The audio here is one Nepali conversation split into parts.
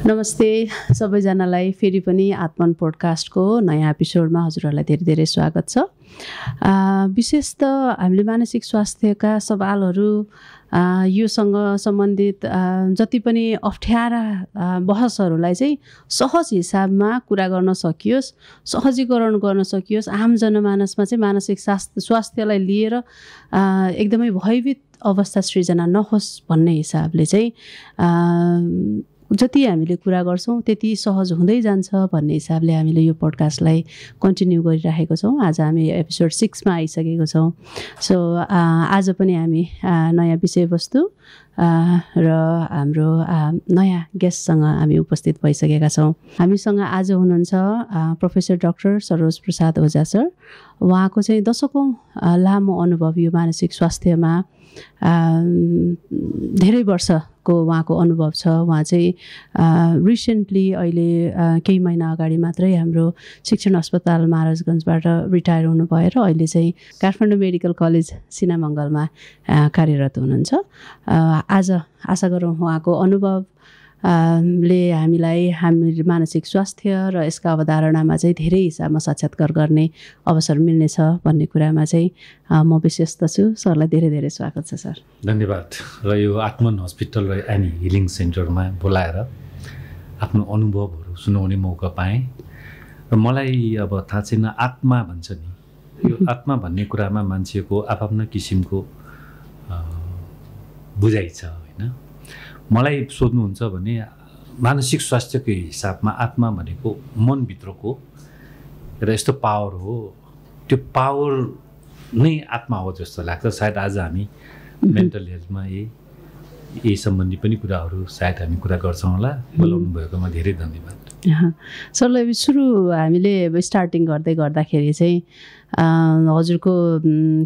नमस्ते सबैजनालाई फेरि पनि आत्मन पोडकास्टको नयाँ एपिसोडमा हजुरहरूलाई धेरै धेरै स्वागत छ। विशेष त हामीले मानसिक स्वास्थ्यका सवालहरू योसँग सम्बन्धित जति पनि अप्ठ्यारा बहसहरूलाई चाहिँ सहज हिसाबमा कुरा गर्न सकियोस्, सहजीकरण गर्न सकियोस्, आम जनमानसमा चाहिँ मानसिक स्वास्थ्यलाई लिएर एकदमै भयभीत अवस्था सृजना नहोस् भन्ने हिसाबले चाहिँ जति हामीले कुरा गर्छौँ त्यति सहज हुँदै जान्छ भन्ने हिसाबले हामीले यो पोडकास्टलाई कन्टिन्यू गरिराखेको छौँ। आज हामी एपिसोड 6 मा आइसकेको छौँ। सो आज पनि हामी नयाँ विषयवस्तु र हाम्रो नयाँ गेस्टसँग हामी उपस्थित भइसकेका छौँ। हामीसँग आज हुनुहुन्छ प्रोफेसर डाक्टर सरोज प्रसाद ओझा सर। उहाँको चाहिँ दशकौँ लामो अनुभव यो मानसिक स्वास्थ्यमा धेरै वर्षको उहाँको अनुभव छ। उहाँ चाहिँ रिसेन्टली अहिले केही महिना अगाडि मात्रै हाम्रो शिक्षण अस्पताल महाराजगञ्जबाट रिटायर हुनुभयो र अहिले चाहिँ काठमाडौँ मेडिकल कलेज सिनामङ्गलमा कार्यरत हुनुहुन्छ। आज आशा गरौँ उहाँको अनुभव ले हामी मानसिक स्वास्थ्य र यसका अवधारणामा चाहिँ धेरै हिसाबमा साक्षात्कार गर्ने अवसर मिल्नेछ भन्ने कुरामा चाहिँ म विश्वस्त छु। सरलाई धेरै धेरै स्वागत छ सर। धन्यवाद। र यो आत्मन हस्पिटल र एनी हिलिङ सेन्टरमा बोलाएर आफ्नो अनुभवहरू सुनाउने मौका पाएँ। र मलाई अब थाहा छैन, आत्मा भन्छ नि, यो आत्मा भन्ने कुरामा मान्छेको आफ्नै किसिमको बुझाइ छ होइन। मलाई सोध्नुहुन्छ भने मानसिक स्वास्थ्यको हिसाबमा आत्मा भनेको मनभित्रको र यस्तो पावर हो, त्यो पावर नै आत्मा हो जस्तो लाग्छ। सायद आज हामी मेन्टल हेल्थमा यही सम्बन्धी पनि कुराहरू सायद हामी कुरा गर्छौँ होला। बोलाउनु भएकोमा धेरै धन्यवाद। सरलाई सुरु हामीले स्टार्टिङ गर्दाखेरि चाहिँ हजुरको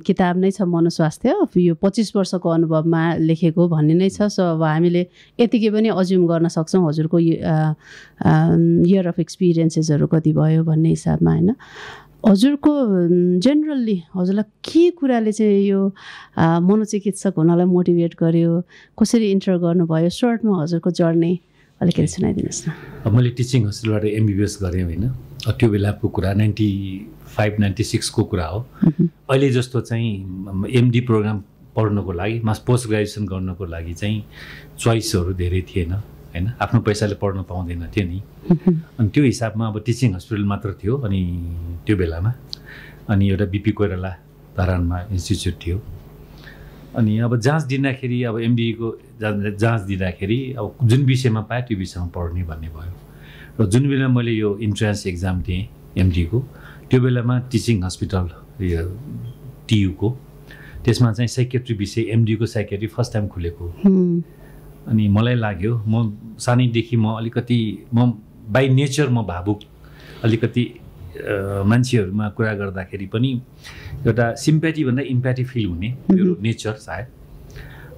किताब नै छ मनोस्वास्थ्य, यो 25 वर्षको अनुभवमा लेखेको भन्ने नै छ। सो अब हामीले यतिकै पनि अज्युम गर्न सक्छौँ हजुरको इयर अफ एक्सपिरियन्सेसहरू कति भयो भन्ने हिसाबमा होइन। हजुरको जेनरल्ली हजुरलाई के कुराले चाहिँ यो मनोचिकित्सक हुनलाई मोटिभेट गर्यो, कसरी इन्टर गर्नुभयो, सर्टमा हजुरको जर्नी अलिकति सुनाइदिनुहोस् न। मैले टिचिङ हस्पिटलबाट MBBS गरेँ होइन। त्यो बेलाको कुरा 95-96 को कुरा हो। अहिले जस्तो चाहिँ MD प्रोग्राम पढ्नको लागि, पोस्ट ग्रेजुएसन गर्नको लागि चाहिँ चोइसहरू धेरै थिएन होइन। आफ्नो पैसाले पढ्न पाउँदैन थियो नि। अनि त्यो हिसाबमा अब टिचिङ हस्पिटल मात्र थियो अनि त्यो बेलामा। अनि एउटा BP कोइराला धरानमा इन्स्टिच्युट थियो। अनि अब जाँच दिँदाखेरि अब MDको जाँच दिँदाखेरि अब जुन विषयमा पाएँ त्यो विषयमा पढ्ने भन्ने भयो। र जुन बेला मैले यो इन्ट्रान्स एक्जाम दिएँ MDको, त्यो बेलामा टिचिङ हस्पिटल यो TU को त्यसमा चाहिँ साइकेट्री विषय MDको साइकेट्री फर्स्ट टाइम खुलेको। अनि मलाई लाग्यो म सानैदेखि म बाई नेचर म भावुक, अलिकति मान्छेहरूमा कुरा गर्दाखेरि पनि एउटा सिम्प्याटी भन्दा इम्प्याटी फिल हुने मेरो नेचर सायद।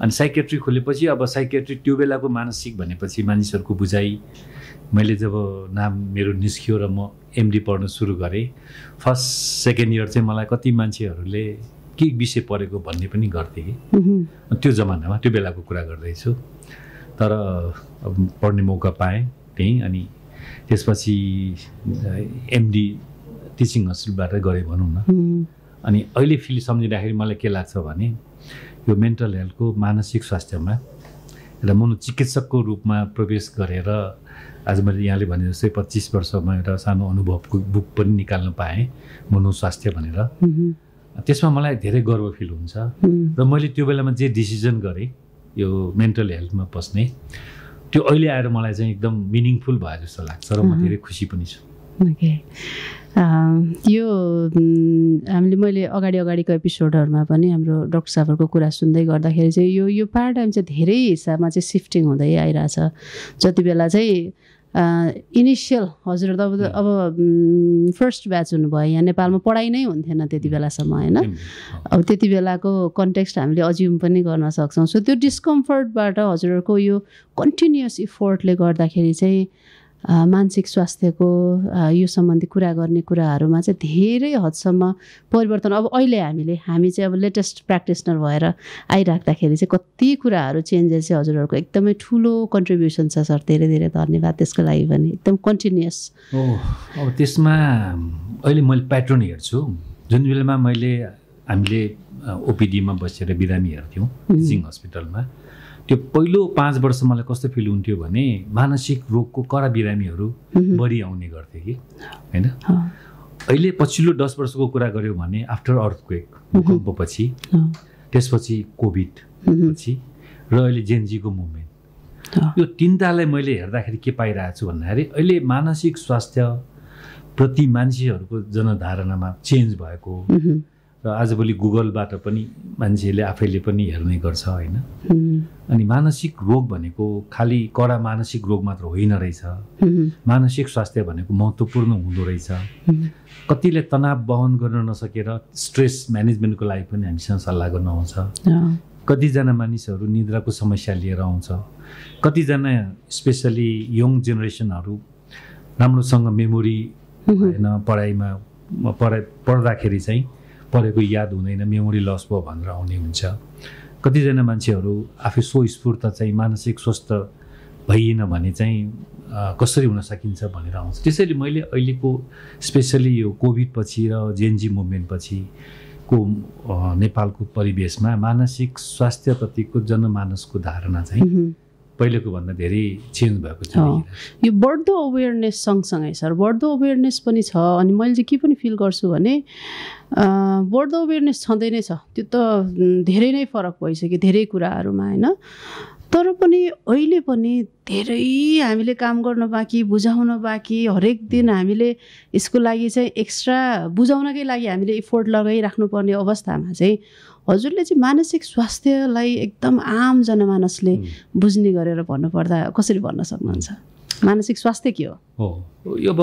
अनि साइकेट्री खोलेपछि अब साइकेट्री त्यो बेलाको मानसिक भनेपछि मानिसहरूको बुझाइ, मैले जब नाम मेरो निस्कियो र म MD पढ्न सुरु गरेँ, फर्स्ट सेकेन्ड इयर चाहिँ मलाई कति मान्छेहरूले के विषय पढेको भन्ने पनि गर्थे कि त्यो जमानामा, त्यो बेलाको कुरा गर्दैछु। तर अब पढ्ने मौका पाएँ त्यहीँ। अनि त्यसपछि MD टिचिङ हस्पिटलबाट गरेँ भनौँ न। अनि अहिले फिल सम्झिँदाखेरि मलाई के लाग्छ भने यो मेन्टल हेल्थको मानसिक स्वास्थ्यमा एउटा मनोचिकित्सकको रूपमा प्रवेश गरेर आज मैले यहाँले भने जस्तै 25 वर्षमा एउटा सानो अनुभवको बुक पनि निकाल्न पाएँ मनोस्वास्थ्य भनेर। त्यसमा मलाई धेरै गर्व फिल हुन्छ। र मैले त्यो बेलामा जे डिसिजन गरेँ यो मेन्टल हेल्थमा पस्ने, त्यो अहिले आएर मलाई चाहिँ एकदम मिनिङफुल भयो जस्तो लाग्छ र म धेरै खुसी पनि छु। यो मैले अगाडिको एपिसोडहरूमा पनि हाम्रो डाक्टर साहबहरूको कुरा सुन्दै गर्दाखेरि चाहिँ यो प्याराडाइम चाहिँ धेरै हिसाबमा चाहिँ सिफ्टिङ हुँदै आइरहेछ। जति बेला चाहिँ इनिसियल हजुर अब फर्स्ट ब्याच हुनुभयो, यहाँ नेपालमा पढाइ नै हुन्थेन त्यति बेलासम्म होइन। अब त्यति बेलाको कन्टेक्स्ट हामीले अज्युम पनि गर्न सक्छौँ। सो त्यो डिस्कम्फर्टबाट हजुरहरूको यो कन्टिन्युस इफोर्टले गर्दाखेरि चाहिँ मानसिक स्वास्थ्यको यो सम्बन्धी कुरा गर्ने कुराहरूमा चाहिँ धेरै हदसम्म परिवर्तन अब अहिले हामी चाहिँ अब लेटेस्ट प्र्याक्टिसनर भएर आइराख्दाखेरि चाहिँ कति कुराहरू चेन्जेस चाहिँ हजुरहरूको एकदमै ठुलो कन्ट्रिब्युसन छ सर। धेरै धेरै धन्यवाद त्यसको लागि पनि, एकदम कन्टिन्युस। अब त्यसमा अहिले मैले प्याटर्न हेर्छु। जुन बेलामा हामीले ओपिडीमा बसेर बिरामी हेर्थ्यौँ टिचिङ हस्पिटलमा, त्यो पहिलो 5 वर्ष मलाई कस्तो फिल हुन्थ्यो भने मानसिक रोगको कडा बिरामीहरू बढी आउने गर्थे कि होइन। अहिले पछिल्लो 10 वर्षको कुरा गऱ्यो भने आफ्टर अर्थक्वेक भूकम्पपछि, त्यसपछि कोभिड पछि र अहिले जेनजीको मुभमेन्ट, यो तिनटालाई मैले हेर्दाखेरि के पाइरहेको छु भन्दाखेरि अहिले मानसिक स्वास्थ्य प्रति मान्छेहरूको जनधारणामा चेन्ज भएको र आजभोलि गुगलबाट पनि मान्छेले आफैले पनि हेर्ने गर्छ होइन। अनि मानसिक रोग भनेको खालि कडा मानसिक रोग मात्र होइन रहेछ, मानसिक स्वास्थ्य भनेको महत्त्वपूर्ण हुँदो रहेछ। कतिले तनाव वहन गर्न नसकेर स्ट्रेस म्यानेजमेन्टको लागि पनि हामीसँग सल्लाह गर्न आउँछ। कतिजना मानिसहरू निद्राको समस्या लिएर आउँछ। कतिजना स्पेसली यङ जेनेरेसनहरू राम्रोसँग मेमोरी होइन, पढाइमा पढ्दाखेरि चाहिँ पढेको याद हुँदैन, मेमोरी लस भयो भनेर आउने हुन्छ। कतिजना मान्छेहरू आफै स्वस्फूर्त चाहिँ मानसिक स्वस्थ भइएन भने चाहिँ कसरी हुन सकिन्छ भनेर आउँछ। त्यसैले मैले अहिलेको स्पेसली यो कोभिड पछि र जेनजी मुभमेन्ट पछिको नेपालको परिवेशमा मानसिक स्वास्थ्यप्रतिको जनमानसको धारणा चाहिँ पहिलेको भन्दा धेरै चेन्ज भएको छ। यो बढ्दो अवेरनेस सँगसँगै सर बढ्दो अवेरनेस पनि छ। अनि मैले चाहिँ के पनि फिल गर्छु भने बढ्दो अवेरनेस छँदै नै छ, त्यो त धेरै नै फरक भइसक्यो धेरै कुराहरूमा होइन। तर पनि अहिले पनि धेरै हामीले काम गर्न बाँकी, बुझाउन बाँकी, हरेक दिन हामीले यसको लागि चाहिँ एक्स्ट्रा बुझाउनकै लागि हामीले इफोर्ट लगाइराख्नुपर्ने अवस्थामा चाहिँ हजुरले चाहिँ मानसिक स्वास्थ्यलाई एकदम आम जनमानसले बुझ्ने गरेर भन्नुपर्दा कसरी भन्न सक्नुहुन्छ? मानसिक स्वास्थ्य के हो? यो अब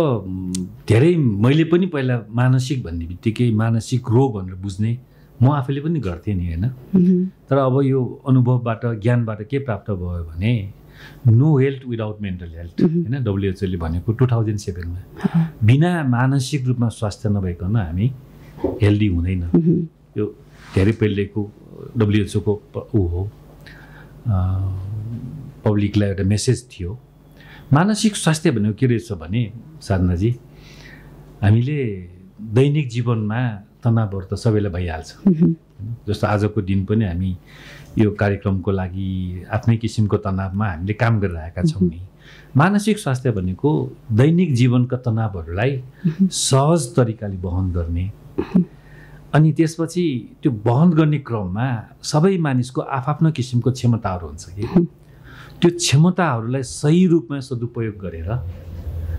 धेरै मैले पनि पहिला मानसिक भन्ने बित्तिकै मानसिक रोग भनेर बुझ्ने म आफैले पनि गर्थेँ नि होइन। तर अब यो अनुभवबाट ज्ञानबाट के प्राप्त भयो भने no health without mental health होइन, WHO ले भनेको 2007 बिना मानसिक रूपमा स्वास्थ्य नभइकन हामी हेल्दी हुँदैन। यो धेरै पहिलेको WHO को हो पब्लिकलाई एउटा मेसेज थियो। मानसिक स्वास्थ्य भनेको के रहेछ भने साधनाजी, हामीले दैनिक जीवनमा तनावहरू त सबैलाई भइहाल्छ। जस्तो आजको दिन पनि हामी यो कार्यक्रमको लागि आफ्नै किसिमको तनावमा हामीले काम गरिरहेका छौँ नि। मानसिक स्वास्थ्य भनेको दैनिक जीवनका तनावहरूलाई सहज तरिकाले वहन गर्ने, अनि त्यसपछि त्यो वहन गर्ने क्रममा सबै मानिसको आफ्आफ्नो किसिमको क्षमताहरू हुन्छ कि त्यो क्षमताहरूलाई सही रूपमा सदुपयोग गरेर,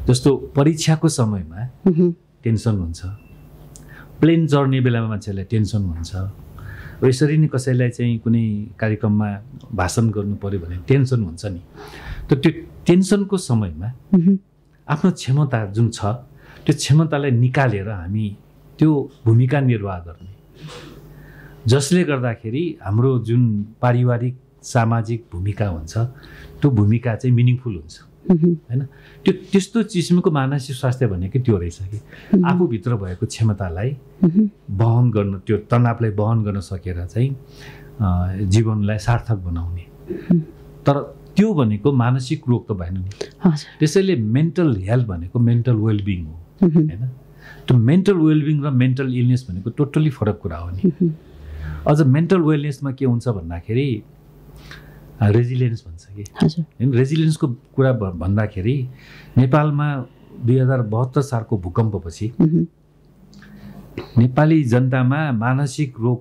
जस्तो परीक्षाको समयमा टेन्सन हुन्छ, प्लेन चढ्ने बेलामा मान्छेलाई टेन्सन हुन्छ, यसरी नै कसैलाई चाहिँ कुनै कार्यक्रममा भाषण गर्नु पर्यो भने टेन्सन हुन्छ नि। त त्यो टेन्सनको समयमा आफ्नो क्षमता जुन छ त्यो क्षमतालाई निकालेर हामी त्यो भूमिका निर्वाह गर्ने, जसले गर्दाखेरि हाम्रो जुन पारिवारिक सामाजिक भूमिका हुन्छ त्यो भूमिका चाहिँ मिनिङफुल हुन्छ होइन। त्यो त्यस्तो किसिमको मानसिक स्वास्थ्य भनेको त्यो रहेछ कि आफूभित्र भएको क्षमतालाई वहन गर्न, त्यो तनावलाई वहन गर्न सकेर चाहिँ जीवनलाई सार्थक बनाउने। तर त्यो भनेको मानसिक रोग त भएन नि। त्यसैले मेन्टल हेल्थ भनेको मेन्टल वेलबिङ हो होइन। त्यो मेन्टल वेलबिङ र मेन्टल इलनेस भनेको टोटली फरक कुरा हो नि। अझ मेन्टल वेलनेसमा के हुन्छ भन्दाखेरि रेजिलियन्स भन्छ कि होइन। रेजिलियन्सको कुरा भन्दाखेरि नेपालमा 2072 सालको भूकम्पपछि नेपाली जनतामा मानसिक रोग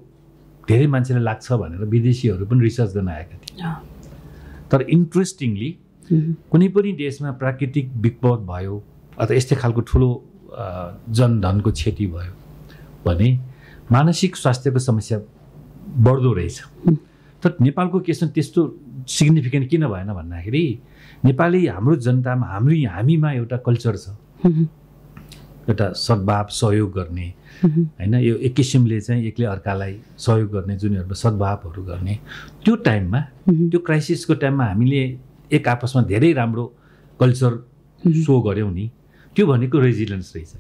धेरै मान्छेलाई लाग्छ भनेर विदेशीहरू पनि रिसर्च गर्न आएका थिए। तर इन्ट्रेस्टिङली कुनै पनि देशमा प्राकृतिक विपद भयो अथवा यस्तै खालको ठुलो जनधनको क्षति भयो भने मानसिक स्वास्थ्यको समस्या बढ्दो रहेछ। तर नेपालको केसमा त्यस्तो सिग्निफिकेन्ट किन भएन भन्दाखेरि नेपाली हाम्रो जनतामा हामीमा एउटा कल्चर छ, एउटा सद्भाव सहयोग गर्ने होइन। यो एक किसिमले चाहिँ एकले अर्कालाई सहयोग गर्ने, जुनीहरूमा सद्भावहरू गर्ने, त्यो टाइममा त्यो क्राइसिसको टाइममा हामीले एक आपसमा धेरै राम्रो कल्चर सो गऱ्यौँ नि त्यो भनेको रेजिलियन्स रहेछ।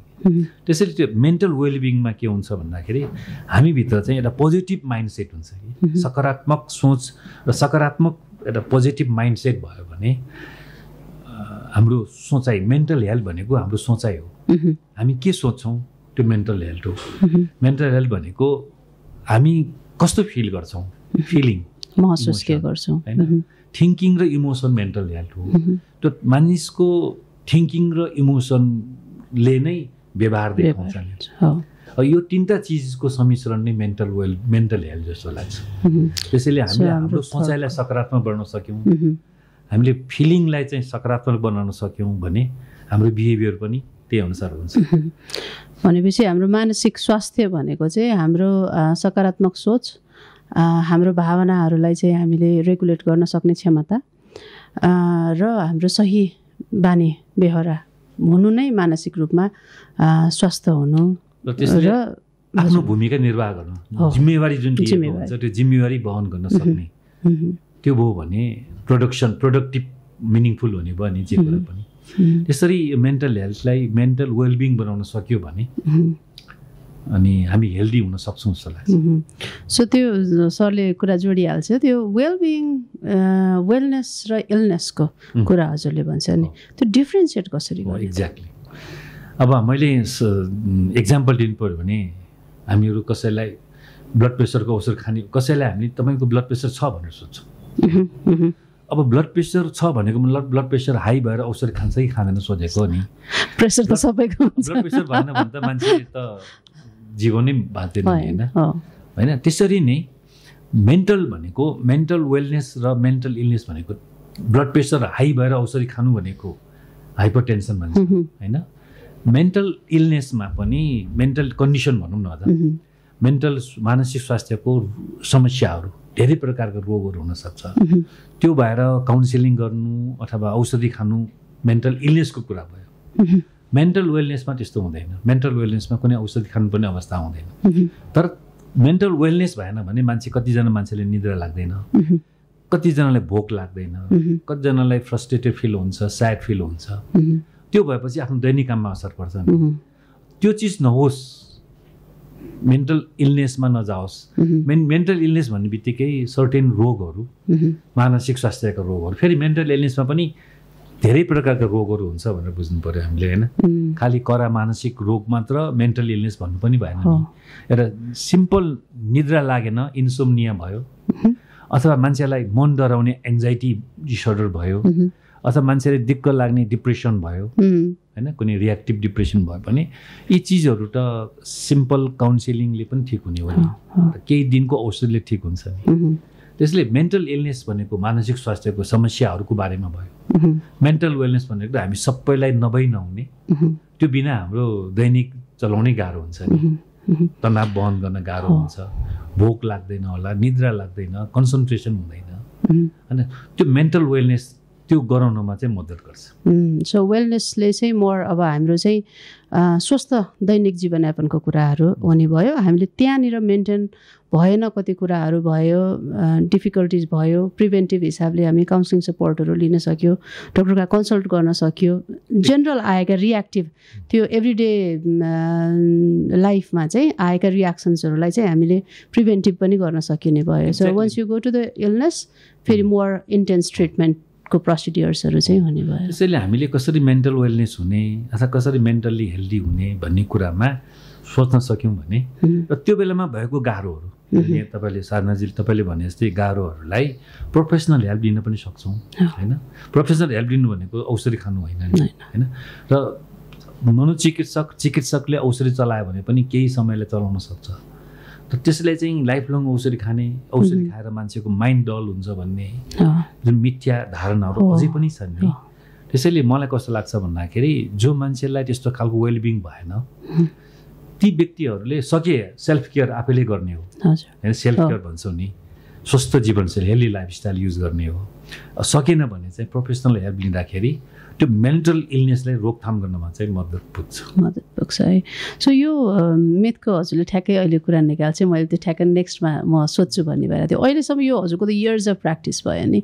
त्यसैले त्यो मेन्टल वेलबिङमा के हुन्छ भन्दाखेरि हामीभित्र चाहिँ एउटा पोजिटिभ माइन्डसेट हुन्छ कि सकारात्मक सोच र सकारात्मक एउटा पोजिटिभ माइन्डसेट भयो भने हाम्रो सोचाइ मेन्टल हेल्थ भनेको हाम्रो सोचाइ हो। हामी के सोच्छौँ त्यो मेन्टल हेल्थ हो। मेन्टल हेल्थ भनेको हामी कस्तो फिल गर्छौँ फिलिङ महसुस के गर्छौँ हैन। थिङ्किङ र इमोसन मेन्टल हेल्थ हो। त्यो मानिसको थिङ्किङ र इमोसनले नै व्यवहार देखाउँछ नि। यो तीनटा चिजको सम्मिश्रण नै मेन्टल हेल्थ जस्तो लाग्छ। त्यसैले हामीले हाम्रो सोचाइलाई सकारात्मक बनाउन सक्यौँ हामीले फिलिङलाई चाहिँ सकारात्मक बनाउन सक्यौँ भने हाम्रो बिहेभियर पनि त्यही अनुसार हुन्छ। भनेपछि हाम्रो मानसिक स्वास्थ्य भनेको चाहिँ हाम्रो सकारात्मक सोच हाम्रो भावनाहरूलाई चाहिँ हामीले रेगुलेट गर्न सक्ने क्षमता र हाम्रो सही बानी बेहोरा हुनु नै मानसिक रूपमा स्वस्थ हुनु र आफ्नो भूमिका निर्वाह गर्नु जिम्मेवारी जुन हुन्छ त्यो जिम्मेवारी वहन गर्न सक्ने त्यो भयो भने प्रोडक्टिभ मिनिङफुल हुने भयो नि जे कुरा पनि। त्यसरी मेन्टल हेल्थलाई मेन्टल वेलबिङ बनाउन सक्यो भने अनि हामी हेल्दी हुन सक्छौँ जस्तो लाग्छ। सो त्यो सरले कुरा जोडिहाल्छ त्यो वेलबिङ वेलनेस र इलनेसको कुरा हजुरले भन्छ नि त्यो डिफ्रेन्सिएट कसरी गर्नु? एक्ज्याक्टली। अब मैले एक्जाम्पल दिनु पऱ्यो भने हामीहरू कसैलाई ब्लड प्रेसरको औषध खाने कसैलाई हामी तपाईँको ब्लड प्रेसर छ भनेर सोध्छौँ। अब ब्लड प्रेसर छ भनेको मतलब ब्लड प्रेसर हाई भएर औषध खान्छ कि खाँदैन सोधेको नि। प्रेसर त सबैको हुन्छ। ब्लड प्रेसर भएन भने त मान्छे त जीवनै बाँच्दैन होइन होइन। त्यसरी नै मेन्टल भनेको मेन्टल वेलनेस र मेन्टल इलनेस भनेको ब्लड प्रेसर हाई भएर औषधि खानु भनेको हाइपरटेन्सन भन्छ होइन। मेन्टल इलनेसमा पनि मेन्टल कन्डिसन भनौँ न त मेन्टल मानसिक स्वास्थ्यको समस्याहरू धेरै प्रकारका रोगहरू हुनसक्छ। त्यो भएर काउन्सिलिङ गर्नु अथवा औषधि खानु मेन्टल इलनेसको कुरा भयो। मेन्टल वेलनेसमा त्यस्तो हुँदैन। मेन्टल वेलनेसमा कुनै औषधि खानुपर्ने अवस्था हुँदैन। तर मेन्टल वेलनेस भएन भने कतिजना मान्छेले निद्रा लाग्दैन, कतिजनालाई भोक लाग्दैन, कतिजनालाई फ्रस्ट्रेटेड फिल हुन्छ, स्याड फिल हुन्छ। त्यो भएपछि आफ्नो दैनिक काममा असर पर्छ। त्यो चिज नहोस् मेन्टल इलनेसमा नजाओस्। मेन्टल इलनेस भन्ने बित्तिकै सर्टेन रोगहरू मानसिक स्वास्थ्यका रोगहरू फेरि मेन्टल इलनेसमा पनि धेरै प्रकारका रोगहरू हुन्छ भनेर बुझ्नु पर्यो हामीले होइन। खालि कडा मानसिक रोग मात्र मेन्टल इलनेस भन्नु पनि भएन। एउटा सिम्पल निद्रा लागेन इन्सोम्निया भयो अथवा मान्छेलाई मन डराउने एङ्जाइटी डिसअर्डर भयो अथवा मान्छेले दिक्क लाग्ने डिप्रेसन भयो होइन कुनै रियाक्टिभ डिप्रेसन भयो भने यी चिजहरू त सिम्पल काउन्सिलिङले पनि ठिक हुने हो नि। केही दिनको औषधले ठिक हुन्छ नि। त्यसले मेन्टल इलनेस भनेको मानसिक स्वास्थ्यको समस्याहरूको बारेमा भयो। मेन्टल वेलनेस भनेको त हामी सबैलाई नहुने त्यो बिना हाम्रो दैनिक चलाउनै गाह्रो हुन्छ नि। तनाव वहन गर्न गाह्रो हुन्छ, भोक लाग्दैन होला, निद्रा लाग्दैन, कन्सन्ट्रेसन हुँदैन होइन। त्यो मेन्टल वेलनेस त्यो गराउनमा चाहिँ मद्दत गर्छ। सो वेलनेसले चाहिँ मोर अब हाम्रो चाहिँ स्वस्थ दैनिक जीवनयापनको कुराहरू हुने भयो। हामीले त्यहाँनिर मेन्टेन भएन कति कुराहरू भयो, डिफिकल्टिज भयो, प्रिभेन्टिभ हिसाबले हामी काउन्सिलिङ सपोर्टहरू लिन सक्यो, डक्टरका कन्सल्ट गर्न सक्यो। जेनरल आएका रियाक्टिभ त्यो एभ्रिडे लाइफमा चाहिँ आएका रियाक्सन्सहरूलाई चाहिँ हामीले प्रिभेन्टिभ पनि गर्न सकिने भयो। So once you go to the illness फेरि मोर इन्टेन्स ट्रिटमेन्ट को प्रोसिड्युर्सहरू चाहिँ हुने भयो। त्यसैले हामीले कसरी मेन्टल वेलनेस हुने अथवा कसरी मेन्टल्ली हेल्दी हुने भन्ने कुरामा सोच्न सक्यौँ भने र त्यो बेलामा भएको गाह्रोहरू तपाईँले साधनाजी तपाईँले भने जस्तै गाह्रोहरूलाई प्रोफेसनल हेल्प दिन पनि सक्छौँ होइन। प्रोफेसनल हेल्प दिनु भनेको औषधि खानु होइन होइन। र चिकित्सकले औषधि चलायो भने पनि केही समयले चलाउन सक्छ। तर त्यसलाई चाहिँ लाइफ लङ औषधि खाने औषधि खाएर मान्छेको माइन्ड डल हुन्छ भन्ने जुन मिथ्या धारणाहरू अझै पनि छन् नि। त्यसैले मलाई कस्तो लाग्छ भन्दाखेरि जो मान्छेलाई त्यस्तो खालको वेलबिङ भएन ती व्यक्तिहरूले सके सेल्फ केयर आफैले गर्ने हो होइन। सेल्फ केयर भन्छौँ नि स्वस्थ जीवनशैली हेल्दी लाइफस्टाइल युज गर्ने हो। सकेन भने चाहिँ प्रोफेसनल हेल्प लिँदाखेरि त्यो मेन्टल इलनेसलाई रोकथाम गर्नमा चाहिँ मद्दत पुग्छ है। सो यो मिथको हजुरले ठ्याक्कै अहिले कुरा निकाल्छ मैले त्यो ठ्याक्कै नेक्स्टमा म सोध्छु भन्ने भएर थियो। अहिलेसम्म यो हजुरको त इयर्स अफ प्र्याक्टिस भयो नि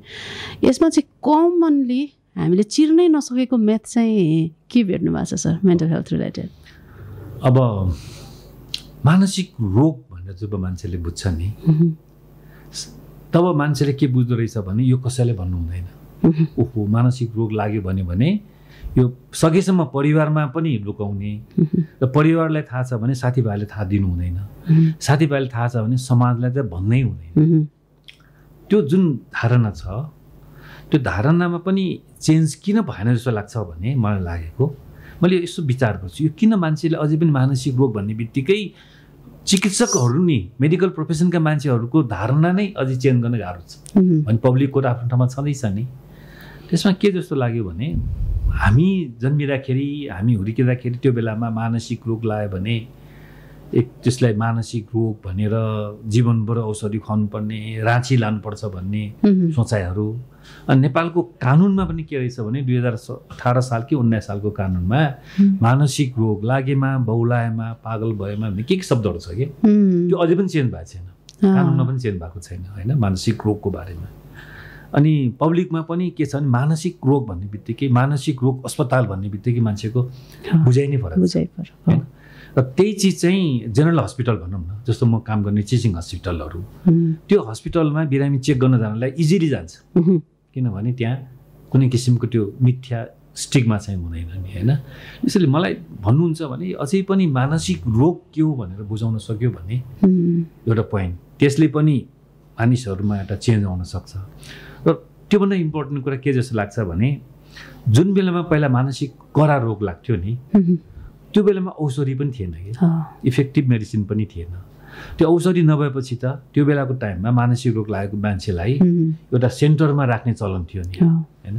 यसमा चाहिँ कमनली हामीले चिर्नै नसकेको म्याथ चाहिँ के भेट्नु भएको छ सर मेन्टल हेल्थ रिलेटेड? अब मानसिक रोग भनेर जब मान्छेले बुझ्छ नि तब मान्छेले के बुझ्दो रहेछ भने यो कसैले भन्नु हुँदैन। ओहो मानसिक रोग लाग्यो भने यो सकेसम्म परिवारमा पनि लुकाउने र परिवारलाई थाहा छ भने साथीभाइले थाहा दिनु हुँदैन, साथीभाइले थाहा छ भने समाजलाई चाहिँ भन्नै हुँदैन। त्यो जुन धारणा छ त्यो धारणामा पनि चेन्ज किन भएन जस्तो लाग्छ भने मलाई लागेको मैले यसो विचार गर्छु यो किन मान्छेले अझै पनि मानसिक रोग भन्ने बित्तिकै चिकित्सकहरू नि मेडिकल प्रोफेसनका मान्छेहरूको धारणा नै अझै चेन्ज गर्न गाह्रो छ अनि पब्लिकको आफ्नो ठाउँमा छँदैछ नि। त्यसमा के जस्तो लाग्यो भने हामी जन्मिँदाखेरि हामी हुर्किँदाखेरि त्यो बेलामा मानसिक रोग लाग्यो भने त्यसलाई मानसिक रोग भनेर जीवनभर औषधि खुवाउनुपर्ने राँची लानुपर्छ भन्ने सोचाइहरू। अनि नेपालको कानुनमा पनि के रहेछ भने 2018 साल कि 19 सालको कानुनमा मानसिक रोग लागेमा बहुलाएमा पागल भएमा भन्ने के शब्दहरू छ कि त्यो अझै पनि चेन्ज भएको छैन, कानुनमा पनि चेन्ज भएको छैन होइन मानसिक रोगको बारेमा। अनि पब्लिकमा पनि के छ भने मानसिक रोग भन्ने बित्तिकै मानसिक रोग अस्पताल भन्ने बित्तिकै मान्छेको बुझाइ नै फरक छ। र त्यही चिज चाहिँ जेनरल हस्पिटल भनौँ न जस्तो म काम गर्ने टिचिङ हस्पिटलहरू त्यो हस्पिटलमा बिरामी चेक गर्न जानलाई इजिली जान्छ किनभने त्यहाँ कुनै किसिमको त्यो मिथ्या स्टिग्मा चाहिँ हुँदैन नि होइन। त्यसैले मलाई भन्नुहुन्छ भने अझै पनि मानसिक रोग के हो भनेर बुझाउन सक्यो भने एउटा पोइन्ट त्यसले पनि मानिसहरूमा एउटा चेन्ज आउन सक्छ। र त्योभन्दा इम्पोर्टेन्ट कुरा के जस्तो लाग्छ भने जुन बेलामा पहिला मानसिक कडा रोग लाग्थ्यो नि त्यो बेलामा औषधि पनि थिएन कि इफेक्टिभ मेडिसिन पनि थिएन। त्यो औषधि नभएपछि त त्यो बेलाको टाइममा मानसिक रोग लागेको मान्छेलाई एउटा सेन्टरमा राख्ने चलन थियो नि होइन।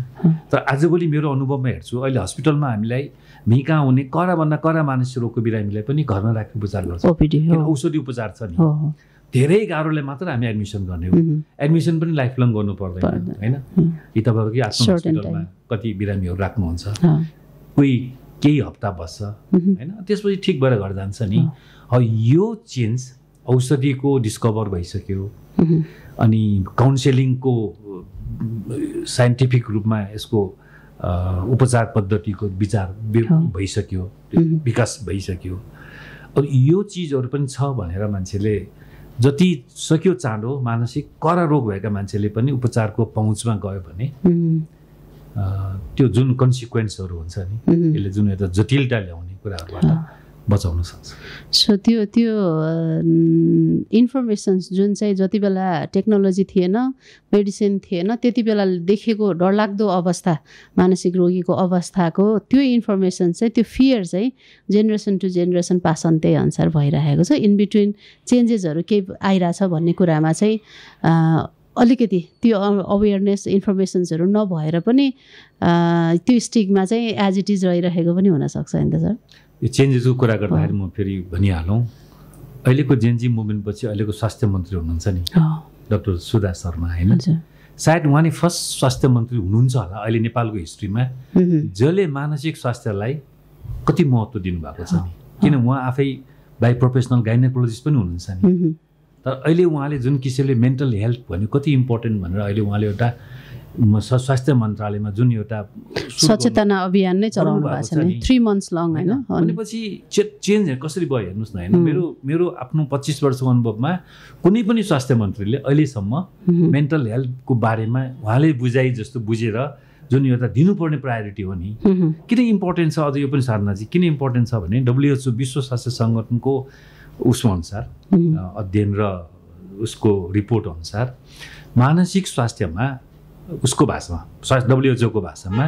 तर आजभोलि मेरो अनुभवमा हेर्छु अहिले हस्पिटलमा हामीलाई भिका हुने कडा मानसिक रोगको बिरामीलाई पनि घरमा राखेर उपचार गर्छ, औषधि उपचार छ नि। धेरै गाह्रोले मात्र हामी एडमिसन गर्ने हो, एडमिसन पनि लाइफ लङ गर्नु पर्दैन होइन। यी तपाईँहरूकै आफ्नो हस्पिटलमा कति बिरामीहरू राख्नुहुन्छ, कोही केही हप्ता बस्छ होइन, त्यसपछि ठिक भएर घर जान्छ नि। यो चेन्ज औषधिको डिस्कभर भइसक्यो अनि काउन्सेलिङको साइन्टिफिक रूपमा यसको उपचार पद्धतिको विचार भइसक्यो, विकास भइसक्यो। अब यो चिजहरू पनि छ भनेर मान्छेले जति सक्यो चाँडो मानसिक कडा रोग भएका मान्छेले पनि उपचारको पहुँचमा गयो भने त्यो जुन कन्सिक्वेन्सहरू हुन्छ नि यसले जुन एउटा जटिलता ल्याउने कुराहरूबाट बचाउन सक्छ। सो त्यो इन्फर्मेसन्स जुन चाहिँ जति बेला टेक्नोलोजी थिएन मेडिसिन थिएन त्यति बेला देखेको डरलाग्दो अवस्था मानसिक रोगीको अवस्थाको त्यो इन्फर्मेसन चाहिँ त्यो फियर चाहिँ generation to generation pass on त्यही अनुसार भइरहेको छ। इन बिट्विन चेन्जेसहरू केही आइरहेछ भन्ने कुरामा चाहिँ अलिकति त्यो अवेरनेस इन्फर्मेसन्सहरू नभएर पनि त्यो स्टिगमा चाहिँ एज इट इज रहिरहेको पनि हुनसक्छ होइन त सर? यो चेन्जेसको कुरा गर्दाखेरि म फेरि भनिहालौँ अहिलेको जेनजी मुभमेन्टपछि अहिलेको स्वास्थ्य मन्त्री हुनुहुन्छ नि डाक्टर सुधा शर्मा होइन, सायद उहाँ नै फर्स्ट स्वास्थ्य मन्त्री हुनुहुन्छ होला अहिले नेपालको हिस्ट्रीमा जसले मानसिक स्वास्थ्यलाई कति महत्त्व दिनुभएको छ नि। किन उहाँ आफै बाई प्रोफेसनल गाइनेकोलोजिस्ट पनि हुनुहुन्छ नि। तर अहिले उहाँले जुन किसिमले मेन्टल हेल्थ भन्यो कति इम्पोर्टेन्ट भनेर अहिले उहाँले एउटा स्वास्थ्य मन्त्रालयमा जुन एउटा सचेतना अभियान नै चलाउनु भएको छ नि 3 months लङ होइन। भनेपछि चेन्ज कसरी भयो हेर्नुहोस् न होइन। मेरो आफ्नो 25 वर्षको अनुभवमा कुनै पनि स्वास्थ्य मन्त्रीले अहिलेसम्म मेन्टल हेल्थको बारेमा उहाँले बुझाइ जस्तो बुझेर जुन एउटा दिनुपर्ने प्रायोरिटी हो नि किन इम्पोर्टेन्ट छ अझ यो पनि साधनाजी किन इम्पोर्टेन्ट छ भने WHO विश्व स्वास्थ्य सङ्गठनको उसको अनुसार अध्ययन र उसको रिपोर्ट अनुसार मानसिक स्वास्थ्यमा उसको भाषामा WHO को भाषामा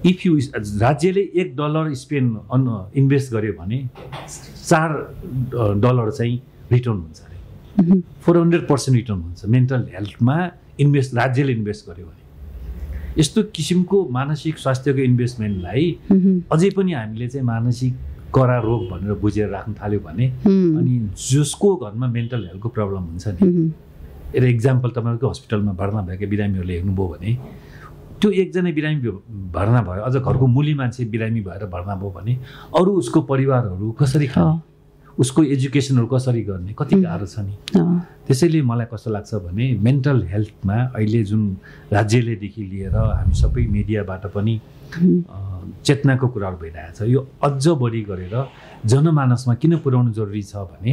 इफ यु राज्यले $1 स्पेन्ड इन्भेस्ट गर्यो भने $4 चाहिँ रिटर्न हुन्छ अरे 400% रिटर्न हुन्छ मेन्टल हेल्थमा इन्भेस्ट राज्यले इन्भेस्ट गर्यो भने। यस्तो किसिमको मानसिक स्वास्थ्यको इन्भेस्टमेन्टलाई अझै पनि हामीले चाहिँ मानसिक कडा रोग भनेर बुझेर राख्न थाल्यो भने अनि जसको घरमा मेन्टल हेल्थको प्रब्लम हुन्छ नि एउटा इक्जाम्पल तपाईँहरूको हस्पिटलमा भर्ना भएका बिरामीहरूले हेर्नुभयो भने त्यो एकजना बिरामी भर्ना भयो अझ घरको मूली मान्छे बिरामी भएर भर्ना भयो भने अरू उसको परिवारहरू कसरी खाने उसको एजुकेसनहरू कसरी गर्ने कति गाह्रो छ नि। त्यसैले मलाई कस्तो लाग्छ भने मेन्टल हेल्थमा अहिले जुन राज्यलेदेखि लिएर हामी सबै मिडियाबाट पनि चेतनाको कुराहरू भइरहेको छ, यो अझ बढी गरेर जनमानसमा किन पुर्याउनु जरुरी छ भने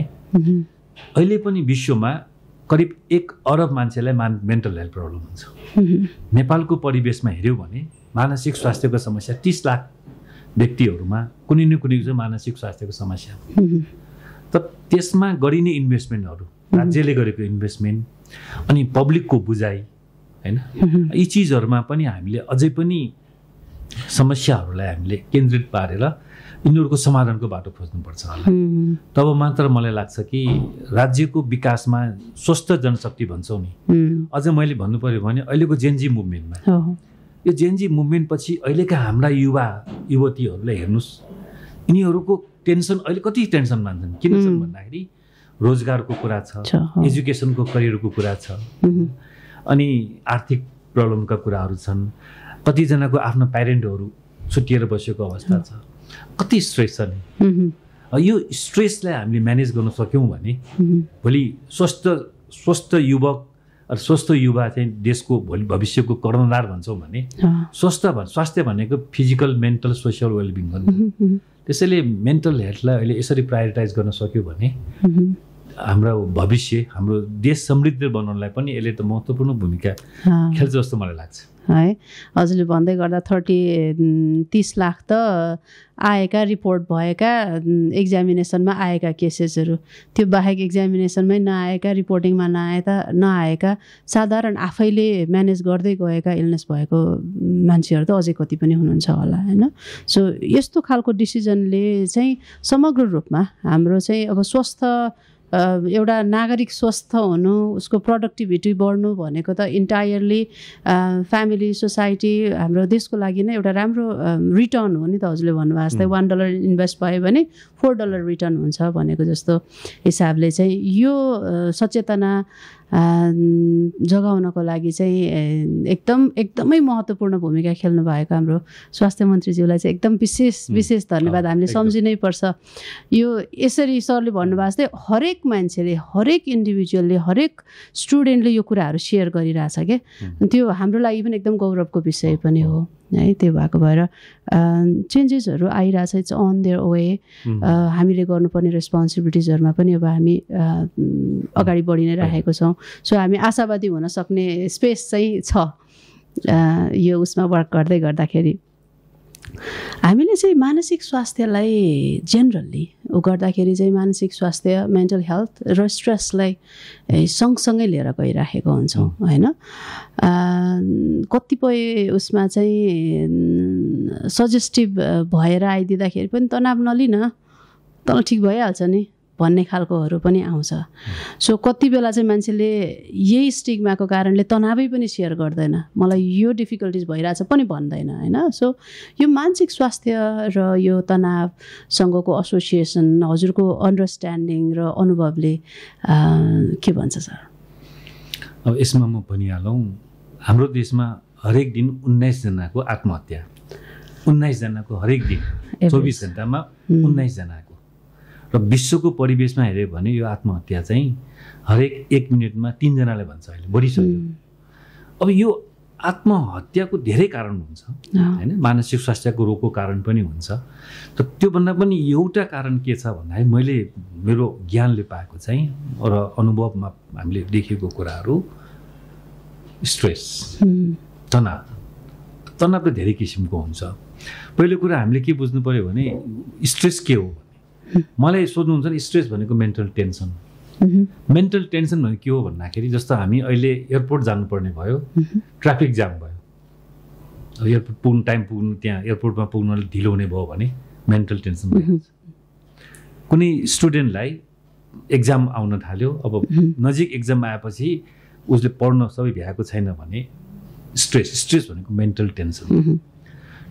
अहिले पनि विश्वमा करिब 1 अरब मान्छेलाई मेन्टल हेल्थ प्रब्लम हुन्छ। नेपालको परिवेशमा हेऱ्यौँ भने मानसिक स्वास्थ्यको समस्या 30 लाख व्यक्तिहरूमा कुनै न कुनै चाहिँ मानसिक स्वास्थ्यको समस्या। त त्यसमा गरिने इन्भेस्टमेन्टहरू, राज्यले गरेको इन्भेस्टमेन्ट अनि पब्लिकको बुझाइ हैन, यी चिजहरूमा पनि हामीले अझै पनि समस्याहरूलाई हामीले केन्द्रित पारेर यिनीहरूको समाधानको बाटो खोज्नुपर्छ होला। तब मात्र मलाई लाग्छ कि राज्यको विकासमा स्वस्थ जनशक्ति भन्छौँ नि, अझ मैले भन्नु पर्यो भने अहिलेको जेनजी मुभमेन्टमा, यो जेनजी मुभमेन्ट पछि अहिलेका हाम्रा युवा युवतीहरूलाई हेर्नुहोस्, यिनीहरूको टेन्सन अहिले कति टेन्सन मान्छन्, किन छन् भन्दाखेरि रोजगारको कुरा छ, एजुकेसनको करियरको कुरा छ, अनि आर्थिक प्रब्लमका कुराहरू छन्, कतिजनाको आफ्नो प्यारेन्टहरू छुट्टिएर बसेको अवस्था छ, कति स्ट्रेस छ नि। यो स्ट्रेसलाई हामीले म्यानेज गर्न सक्यौँ भने भोलि स्वस्थ युवक स्वस्थ युवा चाहिँ देशको भोलि भविष्यको कर्णधार भन्छौँ भने स्वास्थ्य भनेको फिजिकल मेन्टल सोसियल वेलबिङ हो। त्यसैले मेन्टल हेल्थलाई अहिले यसरी प्रायोरिटाइज गर्न सक्यो भने हाम्रो भविष्य, हाम्रो देश समृद्ध बनाउनलाई पनि यसले त महत्त्वपूर्ण भूमिका खेल्छ जस्तो मलाई लाग्छ है। हजुरले भन्दै गर्दा 30 लाख त आएका रिपोर्ट भएका एक्जामिनेसनमा आएका केसेसहरू, त्यो बाहेक एक्जामिनेसनमै नआएका, रिपोर्टिङमा नआएका साधारण आफैले म्यानेज गर्दै गएका इलनेस भएको मान्छेहरू त अझै कति पनि हुनुहुन्छ होला हैन। सो यस्तो खालको डिसिजनले चाहिँ समग्र रूपमा हाम्रो चाहिँ अब स्वस्थ एउटा नागरिक स्वस्थ हुनु, उसको प्रोडक्टिभिटी बढ्नु भनेको त इन्टायरली फ्यामिली, सोसाइटी, हाम्रो देशको लागि नै एउटा राम्रो रिटर्न हो नि त। हजुरले भन्नुभएको जस्तै $1 इन्भेस्ट भयो भने $4 रिटर्न हुन्छ भनेको जस्तो हिसाबले चाहिँ यो सचेतना जगाउनको लागि चाहिँ एकदमै महत्त्वपूर्ण भूमिका खेल्नु भएको हाम्रो स्वास्थ्य मन्त्रीज्यूलाई चाहिँ एकदम विशेष धन्यवाद हामीले सम्झिनै पर्छ। यो यसरी सरले भन्नुभएको जस्तै हरेक मान्छेले, हरेक इन्डिभिजुअलले, हरेक स्टुडेन्टले यो कुराहरू सेयर गरिरहेछ के, त्यो हाम्रो लागि पनि एकदम गौरवको विषय पनि हो है। त्यो भएको भएर चेन्जेसहरू आइरहेछ, इट्स अन देयर वे। हामीले गर्नुपर्ने रेस्पोन्सिबिलिटिजहरूमा पनि अब हामी अगाडि बढी नै राखेको छौँ। सो हामी आशावादी हुन सक्ने स्पेस चाहिँ छ यो उसमा वर्क गर्दाखेरि। हामीले चाहिँ मानसिक स्वास्थ्यलाई जेनरली गर्दाखेरि चाहिँ मानसिक स्वास्थ्य, मेन्टल हेल्थ र स्ट्रेसलाई सँगसँगै लिएर गइराखेको हुन्छौँ होइन। कतिपय उसमा चाहिँ सजेस्टिभ भएर आइदिँदाखेरि पनि तनाव नलिन, तल ठिक भइहाल्छ नि भन्ने खालकोहरू पनि आउँछ। सो कति बेला चाहिँ मान्छेले यही स्टिग्माको कारणले तनावै पनि सेयर गर्दैन, मलाई यो डिफिकल्टिज भइरहेछ पनि भन्दैन होइन। सो यो मानसिक स्वास्थ्य र यो तनावसँगको एसोसिएसन हजुरको अन्डरस्ट्यान्डिङ र अनुभवले के भन्छ सर? अब यसमा म भनिहालौँ, हाम्रो देशमा हरेक दिन 19 जनाको आत्महत्या, 19 जनाको हरेक दिन 24 घण्टामा 19 जनाको। र विश्वको परिवेशमा हेऱ्यो भने यो आत्महत्या चाहिँ हरेक 1 मिनटमा 3 जनाले भन्छ, अहिले बढिसक्यो। अब यो आत्महत्याको धेरै कारण हुन्छ हैन, मानसिक स्वास्थ्यको रोगको कारण पनि हुन्छ। त त्योभन्दा पनि एउटा कारण के छ भन्दाखेरि मैले मेरो ज्ञानले पाएको चाहिँ र अनुभवमा हामीले देखेको कुराहरू, स्ट्रेस, तनाव त धेरै किसिमको हुन्छ। पहिलो कुरा हामीले के बुझ्नु पर्यो भने स्ट्रेस के हो। मलाई सोध्नुहुन्छ नि स्ट्रेस भनेको मेन्टल टेन्सन। मेन्टल टेन्सन भनेको के हो भन्दाखेरि जस्तो हामी अहिले एयरपोर्ट जानुपर्ने भयो, ट्राफिक जाम भयो, एयरपोर्ट टाइम पुग्नु, त्यहाँ एयरपोर्टमा पुग्नले ढिलो हुने भयो भने मेन्टल टेन्सन भइहाल्छ। कुनै स्टुडेन्टलाई एक्जाम आउन थाल्यो, अब नजिक एक्जाम आएपछि उसले पढ्न सबै भ्याएको छैन भने स्ट्रेस भनेको मेन्टल टेन्सन।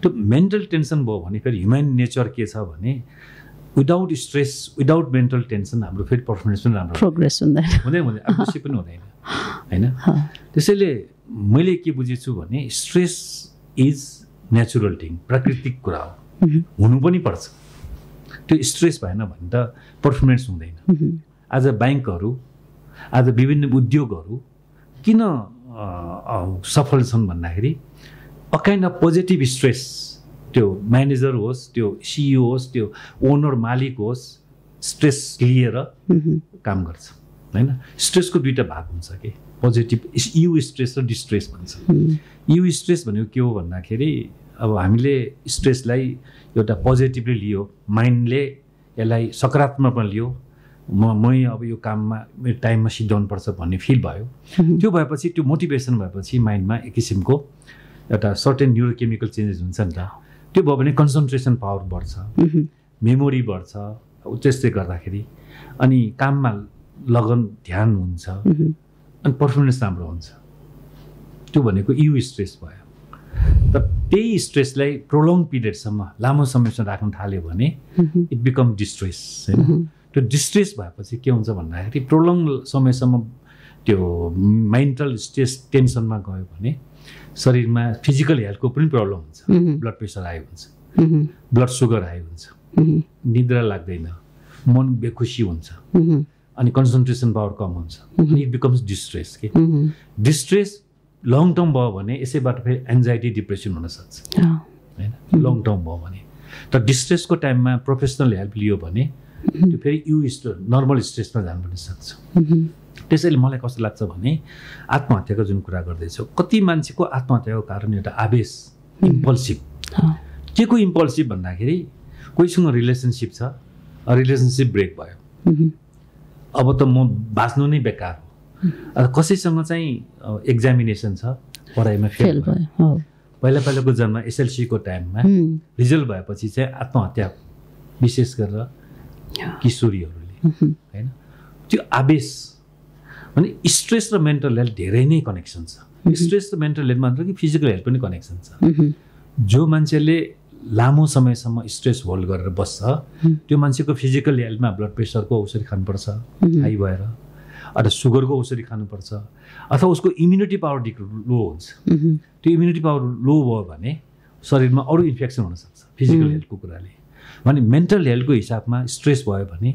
त्यो मेन्टल टेन्सन भयो भने फेरि ह्युमन नेचर के छ भने without stress, without mental tension हाम्रो फेरि पर्फर्मेन्स पनि राम्रो, प्रोग्रेस हुँदैन, खुसी पनि हुँदैन होइन। त्यसैले मैले के बुझेछु भने स्ट्रेस इज नेचुरल थिङ, प्राकृतिक कुरा हो, हुनु पनि पर्छ। त्यो स्ट्रेस भएन भने त पर्फर्मेन्स हुँदैन। आज ब्याङ्कहरू, आज विभिन्न उद्योगहरू किन सफल छन् भन्दाखेरि a kind of positive stress, त्यो म्यानेजर होस्, त्यो सिइओ होस्, त्यो ओनर मालिक होस्, स्ट्रेस लिएर काम गर्छ होइन। स्ट्रेसको दुईवटा भाग हुन्छ कि पोजिटिभ यु स्ट्रेस र डिस्ट्रेस भन्छ। यु स्ट्रेस भनेको के हो भन्दाखेरि अब हामीले स्ट्रेसलाई एउटा पोजिटिभली लियो, माइन्डले यसलाई सकारात्मकमा लियो, मै अब यो काममा मेरो टाइममा सिद्धाउनुपर्छ भन्ने फिल भयो। त्यो भएपछि त्यो मोटिभेसन भएपछि माइन्डमा एक किसिमको एउटा सर्टेन न्युरोकेमिकल चेन्जेस हुन्छ नि त। त्यो भयो भने कन्सन्ट्रेसन पावर बढ्छ, मेमोरी बढ्छ, त्यसले गर्दाखेरि अनि काममा लगन ध्यान हुन्छ अनि पर्फर्मेन्स राम्रो हुन्छ। त्यो भनेको यु स्ट्रेस भयो। तर त्यही स्ट्रेसलाई प्रोलङ पिरियडसम्म लामो समयसम्म राख्न थाल्यो भने इट बिकम डिस्ट्रेस होइन। त्यो डिस्ट्रेस भएपछि के हुन्छ भन्दाखेरि प्रोलङ समयसम्म त्यो मेन्टल स्ट्रेस टेन्सनमा गयो भने शरीरमा फिजिकल हेल्थको पनि प्रब्लम हुन्छ। ब्लड प्रेसर हाई हुन्छ, ब्लड सुगर हाई हुन्छ, निद्रा लाग्दैन, मन बेखुसी हुन्छ अनि कन्सन्ट्रेसन पावर कम हुन्छ अनि इट बिकम्स डिस्ट्रेस के। डिस्ट्रेस लङ टर्म भयो भने यसैबाट फेरि एन्जाइटी डिप्रेसन हुनसक्छ होइन, लङ टर्म भयो भने। तर डिस्ट्रेसको टाइममा प्रोफेसनल हेल्प लियो भने त्यो फेरि नर्मल स्ट्रेसमा जानु पनि सक्छ। त्यसैले मलाई कस्तो लाग्छ भने आत्महत्याको जुन कुरा गर्दैछौँ, कति मान्छेको आत्महत्याको कारण एउटा आवेश, इम्पल्सिभ। के को इम्पल्सिभ भन्दाखेरि कोहीसँग रिलेसनसिप छ, रिलेसनसिप ब्रेक भयो, अब त म बाँच्नु नै बेकार हो। कसैसँग चाहिँ एक्जामिनेसन छ, पढाइमा फेल भयो। पहिलाको जन्म एसएलसीको टाइममा रिजल्ट भएपछि चाहिँ आत्महत्या विशेष गरेर किशोरीहरूले होइन। त्यो आवेश भने स्ट्रेस र मेन्टल हेल्थ धेरै नै कनेक्सन छ। स्ट्रेस र मेन्टल हेल्थ मात्र कि फिजिकल हेल्थ पनि कनेक्सन छ। जो मान्छेले लामो समयसम्म स्ट्रेस होल्ड गरेर बस्छ त्यो मान्छेको फिजिकल हेल्थमा ब्लड प्रेसरको औषधि खानुपर्छ हाई भएर, अथवा सुगरको औषधि खानुपर्छ, अथवा उसको इम्युनिटी पावर लो हुन्छ। त्यो इम्युनिटी पावर लो भयो भने शरीरमा अरू इन्फेक्सन हुनसक्छ फिजिकल हेल्थको कुराले। भने मेन्टल हेल्थको हिसाबमा स्ट्रेस भयो भने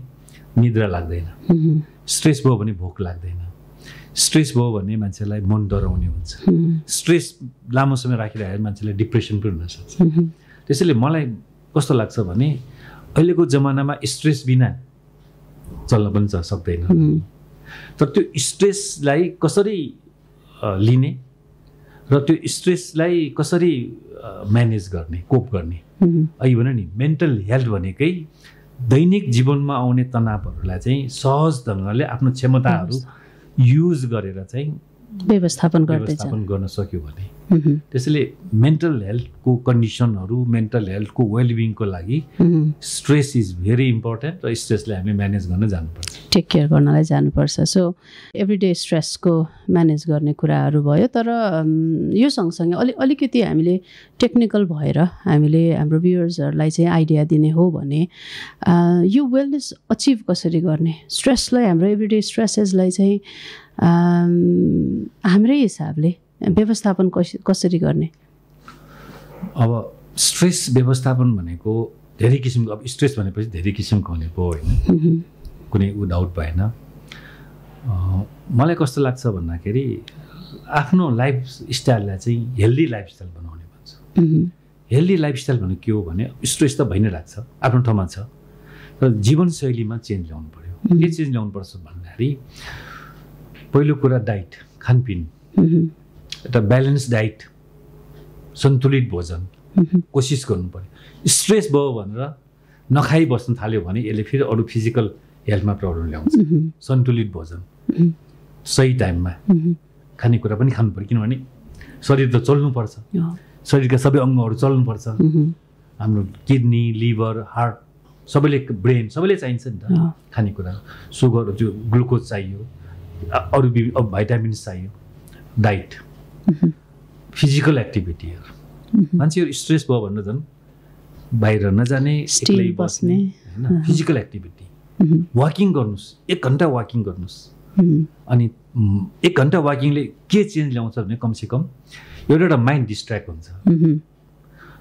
निद्रा लाग्दैन, स्ट्रेस भयो भने भोक लाग्दैन, स्ट्रेस भयो भने मान्छेलाई मन डराउने हुन्छ, स्ट्रेस लामो समय राखिरहेर मान्छेलाई डिप्रेसन पनि हुनसक्छ। त्यसैले मलाई कस्तो लाग्छ भने अहिलेको जमानामा स्ट्रेस बिना चल्न पनि सक्दैन। तर त्यो स्ट्रेसलाई कसरी लिने र त्यो स्ट्रेसलाई कसरी म्यानेज गर्ने, कोप गर्ने, अहिले भने नि मेन्टल हेल्थ भनेकै दैनिक जीवनमा आउने तनावहरूलाई चाहिँ सहज ढङ्गले आफ्नो क्षमताहरू युज गरेर चाहिँ व्यवस्थापन गर्न सक्यो भने। त्यसैले मेन्टल हेल्थको कन्डिसनहरू, मेन्टल हेल्थको वेलबिङको लागि स्ट्रेस इज भेरी इम्पोर्टेन्ट र स्ट्रेसलाई हामी म्यानेज गर्न जानुपर्छ, टेक केयर गर्नलाई जानुपर्छ। सो एभ्रिडे स्ट्रेसको म्यानेज गर्ने कुराहरू भयो। तर यो सँगसँगै अलिकति हामीले टेक्निकल भएर हामीले हाम्रो भ्युअर्सहरूलाई चाहिँ आइडिया दिने हो भने यो वेलनेस अचिभ कसरी गर्ने, स्ट्रेसलाई, हाम्रो एभ्रिडे स्ट्रेसेसलाई चाहिँ हाम्रै हिसाबले व्यवस्थापन कसरी गर्ने? अब स्ट्रेस व्यवस्थापन भनेको धेरै किसिमको, अब स्ट्रेस भनेपछि धेरै किसिमको भनेको होइन, कुनै डाउट भएन। मलाई कस्तो लाग्छ भन्दाखेरि आफ्नो लाइफ स्टाइललाई चाहिँ हेल्दी लाइफस्टाइल बनाउने भन्छ। हेल्दी लाइफस्टाइल भनेको के हो भने स्ट्रेस त भइ नै लाग्छ, आफ्नो ठाउँमा छ, तर जीवनशैलीमा चेन्ज ल्याउनु पऱ्यो। के चेन्ज ल्याउनुपर्छ भन्दाखेरि पहिलो कुरा डाइट, खानपिन, एउटा ब्यालेन्स डाइट, सन्तुलित भोजन कोसिस गर्नु पर्यो। स्ट्रेस भयो भनेर नखाइ बस्न थाल्यो भने यसले फेरि अरू फिजिकल हेल्थमा प्रब्लम ल्याउँछ। सन्तुलित भोजन, सही टाइममा खानेकुरा पनि खानु पर्यो, किनभने शरीर त चल्नुपर्छ, शरीरका सबै अङ्गहरू चल्नुपर्छ। हाम्रो किडनी, लिभर, हार्ट सबैले, ब्रेन सबैले चाहिन्छ नि त खानेकुरा। सुगर, त्यो ग्लुकोज चाहियो, अरू भाइटामिन्स चाहियो। डाइट, फिजिकल एक्टिभिटीहरू, मान्छेहरू स्ट्रेस भयो भनेर झन् बाहिर नजाने, एक्लै बस्ने होइन। फिजिकल एक्टिभिटी, वाकिङ गर्नुहोस्, 1 घन्टा वाकिङ गर्नुहोस्। अनि 1 घन्टा वाकिङले के चेन्ज ल्याउँछ भने कमसेकम एउटा माइन्ड डिस्ट्र्याक्ट हुन्छ।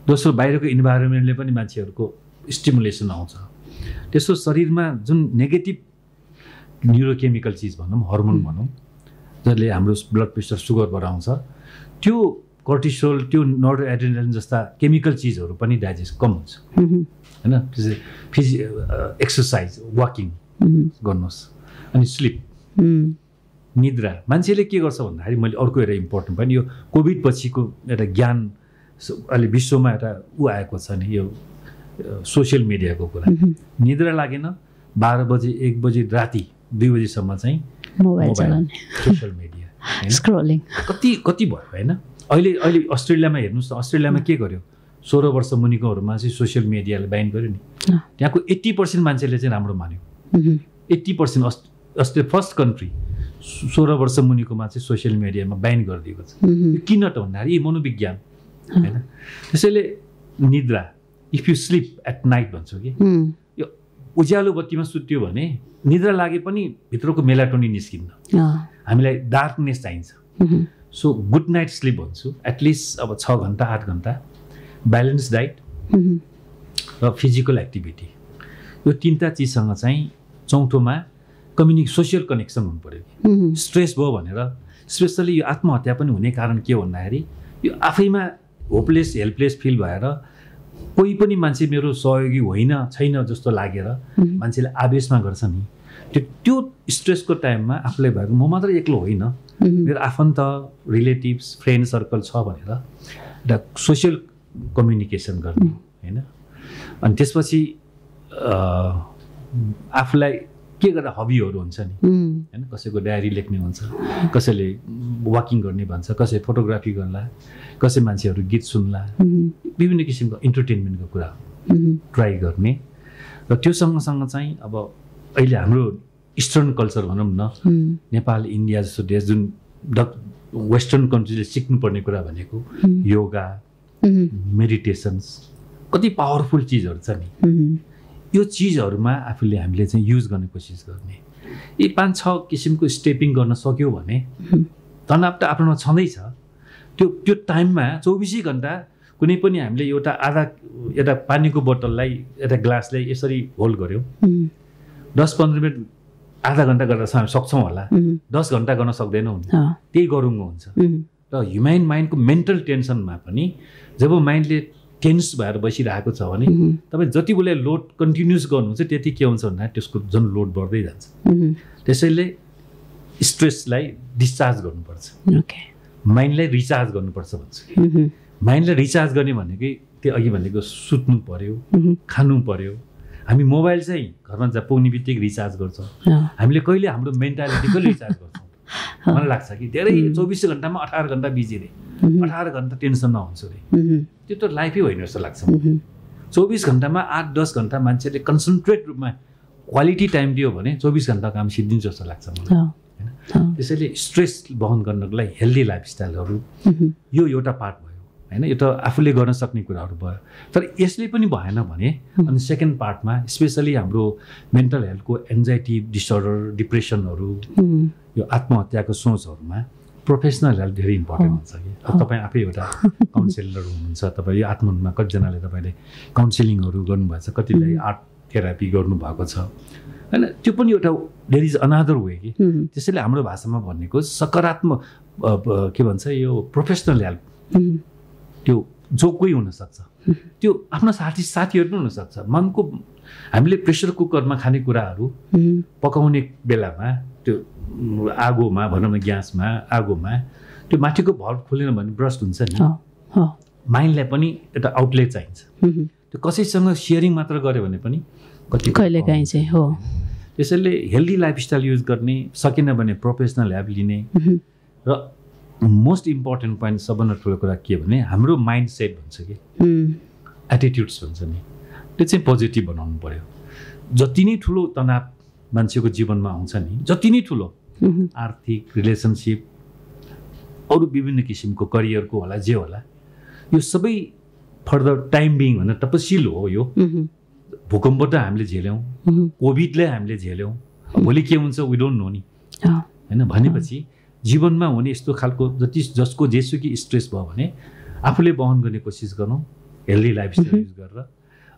दोस्रो बाहिरको इन्भाइरोमेन्टले पनि मान्छेहरूको स्टिमुलेसन आउँछ, त्यसो शरीरमा जुन नेगेटिभ न्युरोकेमिकल चिज भनौँ हर्मोन भनौँ जसले हाम्रो ब्लड प्रेसर सुगर बढाउँछ त्यो कर्टिसोल त्यो नोर एड्रेनालिन जस्ता केमिकल चिजहरू पनि डाइजेस्ट कम हुन्छ हैन त्यसै एक्सर्साइज वाकिङ गर्नुहोस् अनि स्लिप निद्रा मान्छेले के गर्छ भन्दाखेरि मैले अर्को एउटा इम्पोर्टेन्ट पनि यो कोभिड पछिको एउटा ज्ञान अहिले विश्वमा एउटा आएको छ नि यो सोसियल मिडियाको कुरा निद्रा लागेन 12 बजे 1 बजे राति 2 बजेसम्म चाहिँ मोबाइल सोसियल मिडिया स्क्रोलिङ कति भयो हैन अहिले अस्ट्रेलियामा हेर्नुस् न अस्ट्रेलियामा के गर्यो 16 वर्ष मुनिकोहरुमा चाहिँ सोसियल मिडियाले ब्यान गर्यो नि त्यहाँको 80% मान्छेले चाहिँ राम्रो मान्यो 80% अस्ट्रेलिया फर्स्ट कन्ट्री 16 वर्ष मुनिकोमा चाहिँ सोसियल मिडियामा ब्यान गरिदिएको छ किन त भन्दाखेरि यो मनोविज्ञान हैन त्यसैले निद्रा if you sleep at night भन्छौ कि यो उज्यालो बत्तीमा सुत्यो भने निद्रा लागे पनि भित्रको मेलाटोनिन निस्किन्न हामीलाई डार्कनेस चाहिन्छ सो गुड नाइट स्लिप भन्छु एटलिस्ट अब 6 घण्टा 8 घण्टा ब्यालेन्स डाइट र फिजिकल एक्टिभिटी यो तीनटा चिजसँग चाहिँ चौथोमा सोसियल कनेक्सन हुनु पर्यो स्ट्रेस भयो भनेर स्पेसली यो आत्महत्या पनि हुने कारण के हो भन्दाखेरि यो आफैमा होपलेस हेल्पलेस फिल भएर कोही पनि मान्छे मेरो सहयोगी छैन जस्तो लागेर मान्छेले आवेशमा गर्छ नि त्यो स्ट्रेसको टाइममा आफूलाई भएको म मात्र एक्लो होइन मेरो आफन्त रिलेटिभ्स फ्रेन्ड सर्कल छ भनेर एउटा सोसियल कम्युनिकेसन गर्ने हैन अनि त्यसपछि आफूलाई के गर्दा हबीहरू हुन्छ नि हैन कसैको डायरी लेख्ने हुन्छ कसैले वाकिङ गर्ने भन्छ कसै फोटोग्राफी गर्ला कसै मान्छेहरू गीत सुन्ला विभिन्न किसिमको इन्टरटेनमेन्टको कुरा ट्राई गर्ने र त्यो सँगसँग चाहिँ अब अहिले हाम्रो इस्टर्न कल्चर भनौँ न नेपाल इन्डिया जस्तो देश जुन वेस्टर्न कन्ट्रीले सिक्नुपर्ने कुरा भनेको योगा मेडिटेसन्स कति पावरफुल चिजहरू छ नि यो चिजहरूमा हामीले चाहिँ युज गर्ने कोसिस गर्ने यी 5-6 किसिमको स्टेपिङ गर्न सक्यो भने तनाव त आफ्नोमा छँदैछ त्यो टाइममा 24 घण्टा कुनै पनि हामीले एउटा पानीको बोतललाई एउटा ग्लासलाई यसरी होल्ड गर्यो 10-15 मिनट आधा घण्टा गर्न सक्छौँ होला 10 घण्टा गर्न सक्दैनौँ त्यही गरुङ्गो हुन्छ र ह्युमन माइन्डको मेन्टल टेन्सनमा पनि जब माइन्डले टेन्स भएर बसिरहेको छ भने तपाईँ जति बेला लोड कन्टिन्युस गर्नुहुन्छ त्यति के हुन्छ भन्दा त्यसको झन् लोड बढ्दै जान्छ त्यसैले स्ट्रेसलाई डिस्चार्ज गर्नुपर्छ माइन्डलाई रिचार्ज गर्नुपर्छ भन्छु माइन्डलाई रिचार्ज गर्ने भनेकै त्यो अघि भनेको सुत्नु पर्यो खानु पर्यो हामी मोबाइल चाहिँ घरमा पुग्ने बित्तिकै रिचार्ज गर्छौँ हामीले कहिले हाम्रो मेन्टालिटीको रिचार्ज गर्छौँ मलाई लाग्छ कि धेरै 24 घण्टामा 18 घण्टा बिजी रे 18 घण्टा टेन्सनमा हुन्छ रे त्यो त लाइफै होइन जस्तो लाग्छ 24 घण्टामा 8-10 घण्टा मान्छेले कन्सन्ट्रेट रूपमा क्वालिटी टाइम दियो भने 24 घण्टा काम सिद्धिन्छ जस्तो लाग्छ मलाई हैन त्यसैले स्ट्रेस वहन गर्नको लागि हेल्दी लाइफस्टाइलहरू यो एउटा पार्ट भयो हैन यो त आफूले गर्न सक्ने कुराहरू भयो तर यसले पनि भएन भने अनि सेकेन्ड पार्टमा स्पेशली हाम्रो मेन्टल हेल्थको एन्जाइटी डिसअर्डर डिप्रेसनहरू यो आत्महत्याको सोचहरूमा प्रोफेसनल हेल्थ धेरै इम्पोर्टेन्ट हुन्छ कि तपाईँ आफै एउटा काउन्सिलर हुनुहुन्छ तपाईँ यो आत्मनमा कतिजनाले तपाईँले काउन्सिलिङहरू गर्नुभएको छ कतिलाई आर्ट थेरापी गर्नुभएको छ हैन त्यो पनि एउटा देयर इज अनदर वे कि त्यसैले हाम्रो भाषामा भनेको सकारात्मक के भन्छ यो प्रोफेसनल हेल्प त्यो जो कोही हुनसक्छ त्यो आफ्नो साथीहरू पनि हुनसक्छ मनको हामीले प्रेसर कुकरमा खाने कुराहरू पकाउने बेलामा त्यो आगोमा भनौँ न ग्यासमा आगोमा त्यो माथिको भल्भ खोलेन भने ब्रस्ट हुन्छ नि माइन्डलाई पनि एउटा आउटलेट चाहिन्छ त्यो कसैसँग सेयरिङ मात्र गर्यो भने पनि कहिलेकाहीँ चाहिँ हो त्यसैले हेल्दी लाइफस्टाइल युज गर्ने सकेन भने प्रोफेसनल हेल्प लिने र मोस्ट इम्पोर्टेन्ट पोइन्ट सबभन्दा ठुलो कुरा के भने हाम्रो माइन्ड सेट भन्छ कि एटिट्युड्स भन्छ नि त्यो चाहिँ पोजिटिभ बनाउनु पर्यो जति नै ठुलो तनाव मान्छेको जीवनमा आउँछ नि जति नै ठुलो आर्थिक रिलेसनसिप अरू विभिन्न किसिमको करियरको होला जे होला यो सबै फर द टाइम बिङ भनेर तपसिलो हो यो भूकम्प त हामीले झेल्यौँ कोभिडलाई हामीले झेल्यौँ भोलि के हुन्छ वी डोन्ट नो नि हैन भनेपछि जीवनमा हुने यस्तो खालको जसको जेसुकै स्ट्रेस भयो भने आफूले वहन गर्ने कोसिस गरौँ हेल्दी लाइफस्टाइल युज गरेर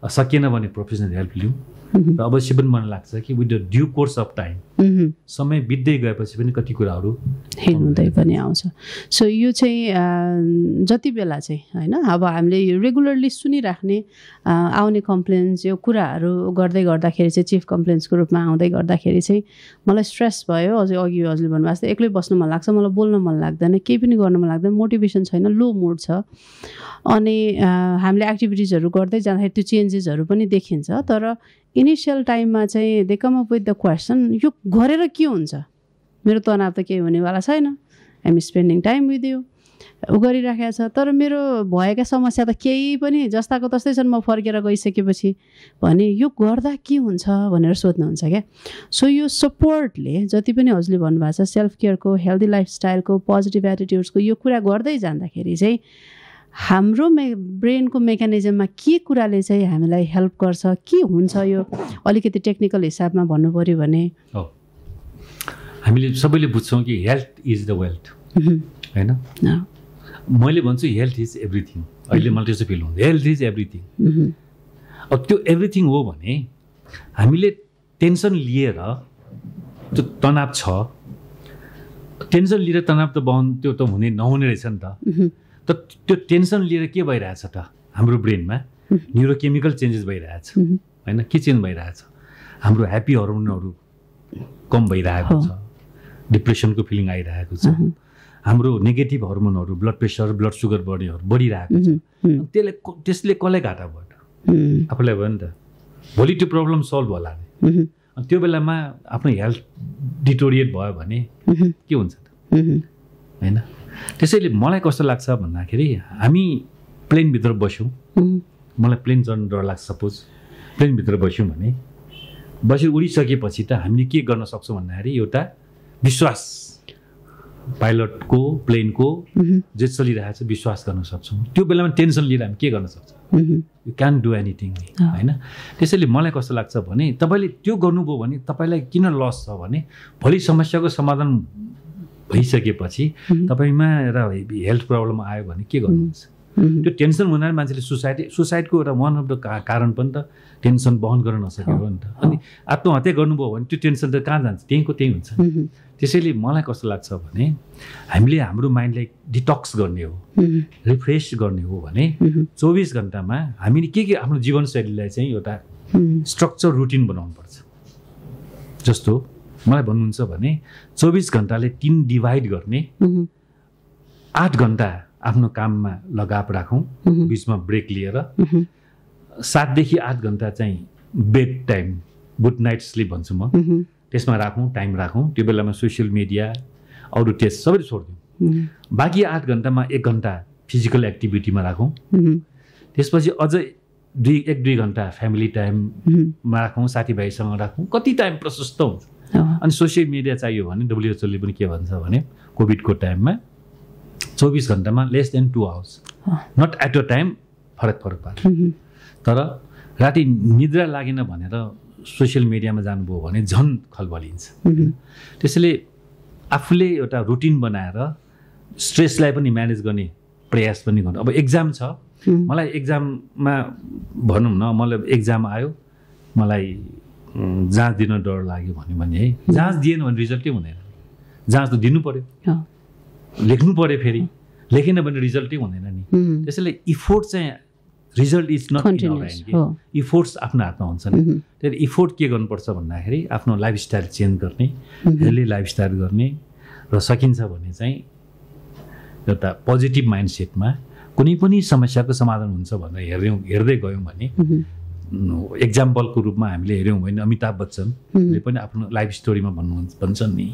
सकिएन भने प्रोफेसनल हेल्प लिउँ र अवश्य पनि मलाई लाग्छ कि with the due course of time समय बित्दै गएपछि पनि कति कुराहरू हिल हुँदै पनि आउँछ। सो यो चाहिँ जति बेला चाहिँ होइन अब हामीले रेगुलरली सुनिराख्ने आउने कम्प्लेन्स यो कुराहरू गर्दै गर्दाखेरि चाहिँ चिफ कम्प्लेन्सको रूपमा आउँदै गर्दाखेरि चाहिँ मलाई स्ट्रेस भयो। अझै अघि हजुरले भन्नुभएको जस्तै एक्लै बस्नु मन लाग्छ, मलाई बोल्न मन लाग्दैन, केही पनि गर्न मन लाग्दैन, मोटिभेसन छैन, लो मुड छ। अनि हामीले एक्टिभिटिजहरू गर्दै जाँदाखेरि त्यो चेन्जेसहरू पनि देखिन्छ। तर इनिसियल टाइममा चाहिँ they come up with the question यो गरेर के हुन्छ, मेरो तनाव त केही हुनेवाला छैन, I'm spending time with you ऊ गरिराखेको छ, तर मेरो भएका समस्या त केही पनि जस्ताको तस्तै छन्, म फर्केर गइसकेपछि भने यो गर्दा के हुन्छ भनेर सोध्नुहुन्छ क्या। सो यो सपोर्टले जति पनि हजुरले भन्नुभएको छ सेल्फ केयरको, हेल्दी लाइफस्टाइलको, पोजिटिभ एटिट्युड्सको यो कुरा गर्दै जाँदाखेरि चाहिँ हाम्रो ब्रेनको मेकानिजममा के कुराले चाहिँ हामीलाई हेल्प गर्छ, के हुन्छ, यो अलिकति टेक्निकल हिसाबमा भन्नु पऱ्यो भने हामीले सबैले बुझ्छौँ कि हेल्थ इज द वेल्थ होइन। मैले भन्छु हेल्थ इज एभ्रिथिङ। अहिले मलाई त्यसो फिल हुन्छ, हेल्थ इज एभ्रिथिङ। अब त्यो एभ्रिथिङ हो भने हामीले टेन्सन लिएर त्यो तनाव छ, टेन्सन लिएर तनाव त त्यो त हुने नहुने रहेछ नि त त्यो टेन्सन लिएर के भइरहेछ त हाम्रो ब्रेनमा न्युरोकेमिकल चेन्जेस भइरहेछ होइन। के चेन्ज भइरहेछ, हाम्रो ह्याप्पी हर्मोनहरू कम भइरहेको छ, डिप्रेसनको फिलिङ आइरहेको छ, हाम्रो नेगेटिभ हर्मोनहरू ब्लड प्रेसर ब्लड सुगर बढ्नेहरू बढिरहेको छ। त्यसले कसलाई घाटा भयो, आफूलाई भयो नि त। भोलि त्यो प्रब्लम सल्भ होला नि। अनि त्यो बेलामा आफ्नो हेल्थ डिटोरिएट भयो भने के हुन्छ त होइन। त्यसैले मलाई कस्तो लाग्छ भन्दाखेरि हामी प्लेनभित्र बस्यौँ, मलाई प्लेन चढ्नु डर लाग्छ, सपोज प्लेनभित्र बस्यौँ भने बसेर उडिसकेपछि त हामीले के गर्न सक्छौँ भन्दाखेरि एउटा विश्वास, पाइलटको प्लेनको जे चलिरहेको छ विश्वास गर्न सक्छौँ। त्यो बेलामा टेन्सन लिएर हामी के गर्न सक्छौँ, यु क्यान डु एनिथिङ होइन। त्यसैले मलाई कस्तो लाग्छ भने तपाईँले त्यो गर्नुभयो भने तपाईँलाई किन लस छ भने भोलि समस्याको समाधान भइसकेपछि तपाईँमा एउटा हेल्थ प्रब्लम आयो भने के गर्नुहुन्छ। त्यो टेन्सन हुनाले मान्छेले सुसाइडको एउटा वान अफ द कारण पनि त टेन्सन वहन गर्न नसकेको हो नि त। अनि आत्महत्या गर्नुभयो भने त्यो टेन्सन त कहाँ जान्छ, त्यहीँको त्यहीँ हुन्छ। त्यसैले मलाई कस्तो लाग्छ भने हामीले हाम्रो माइन्डलाई डिटक्स गर्ने हो, रिफ्रेस गर्ने हो भने 24 घन्टामा हामीले के आफ्नो जीवनशैलीलाई चाहिँ एउटा स्ट्रक्चर रुटिन बनाउनु पर्छ। जस्तो मलाई भन्नुहुन्छ भने 24 घन्टाले 3 डिभाइड गर्ने, 8 घन्टा आफ्नो काममा लगाव राखौँ, बिचमा ब्रेक लिएर 7 देखि 8 घन्टा चाहिँ bed time, good night sleep भन्छु म, त्यसमा राखौँ, टाइम राखौँ। त्यो बेलामा सोसियल मिडिया अरू टेस्ट सबै छोडिदिउँ। बाँकी 8 घन्टामा 1 घन्टा फिजिकल एक्टिभिटीमा राखौँ। त्यसपछि अझ 1-2 घन्टा फ्यामिली टाइममा राखौँ, साथीभाइसँग राखौँ, कति टाइम प्रशस्त हुन्छ। अनि सोसियल मिडिया चाहियो भने WHO ले पनि के भन्छ भने कोभिडको टाइममा 24 घन्टामा less than 2 hours, not at a time, फरक पार्छ। तर राति निद्रा लागेन भनेर सोसियल मिडियामा जानुभयो भने झन् खलबलिन्छ। त्यसैले आफूले एउटा रुटिन बनाएर स्ट्रेसलाई पनि म्यानेज गर्ने प्रयास पनि गर्नु। अब एक्जाम छ, मलाई एक्जाममा भनौँ न, मलाई एक्जाम आयो, मलाई जाँच दिन डर लाग्यो भने है, जाँच दिएन भने रिजल्टै हुँदैन। जाँच त दिनु पऱ्यो, लेख्नु पऱ्यो, फेरि लेखेन भने रिजल्टै हुँदैन नि। त्यसैले इफोर्ट चाहिँ result is not in our hand, efforts आफ्नो हातमा हुन्छ नि। त्यही इफोर्ट के गर्नुपर्छ भन्दाखेरि आफ्नो लाइफस्टाइल चेन्ज गर्ने, हेल्दी लाइफस्टाइल गर्ने र सकिन्छ भने चाहिँ एउटा पोजिटिभ माइन्डसेटमा कुनै पनि समस्याको समाधान हुन्छ भनेर हेर्दै गयौँ भने एक्जाम्पलको रूपमा हामीले हेऱ्यौँ भने अमिताभ बच्चनले पनि आफ्नो लाइफ स्टोरीमा भन्छन् नि,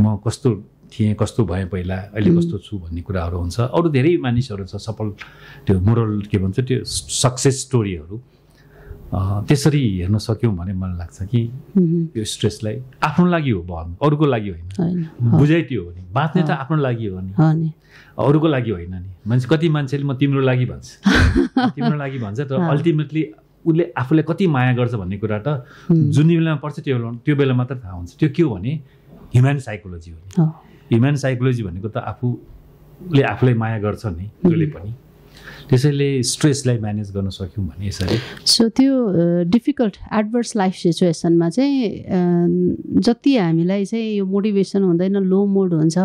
म कस्तो थिएँ, कस्तो भएँ पहिला, अहिले कस्तो छु भन्ने कुराहरू हुन्छ। अरू धेरै मानिसहरू छ सफल, त्यो मोरल के भन्छ त्यो सक्सेस स्टोरीहरू। त्यसरी हेर्न सक्यौँ भने मलाई लाग्छ कि यो स्ट्रेसलाई आफ्नो लागि हो, अरूको लागि होइन। बुझाइ त्यो हो नि, बाँच्ने त आफ्नो लागि हो नि, अरूको लागि होइन नि। कति मान्छेले म तिम्रो लागि भन्छ, तिम्रो लागि भन्छ, तर अल्टिमेटली उसले आफूलाई कति माया गर्छ भन्ने कुरा त जुन बेलामा पर्छ त्यो बेला मात्र थाहा हुन्छ। त्यो के हो भने ह्युमन साइकोलोजी हो नि। ह्युमन साइकोलोजी भनेको त आफूले आफूलाई माया गर्छ नि, जसले पनि त्यसैले स्ट्रेसलाई म्यानेज गर्न सक्यौँ भने यसरी। सो त्यो डिफिकल्ट एडभर्स लाइफ सिचुएसनमा चाहिँ जति हामीलाई चाहिँ यो मोटिभेसन हुँदैन, लो मुड हुन्छ,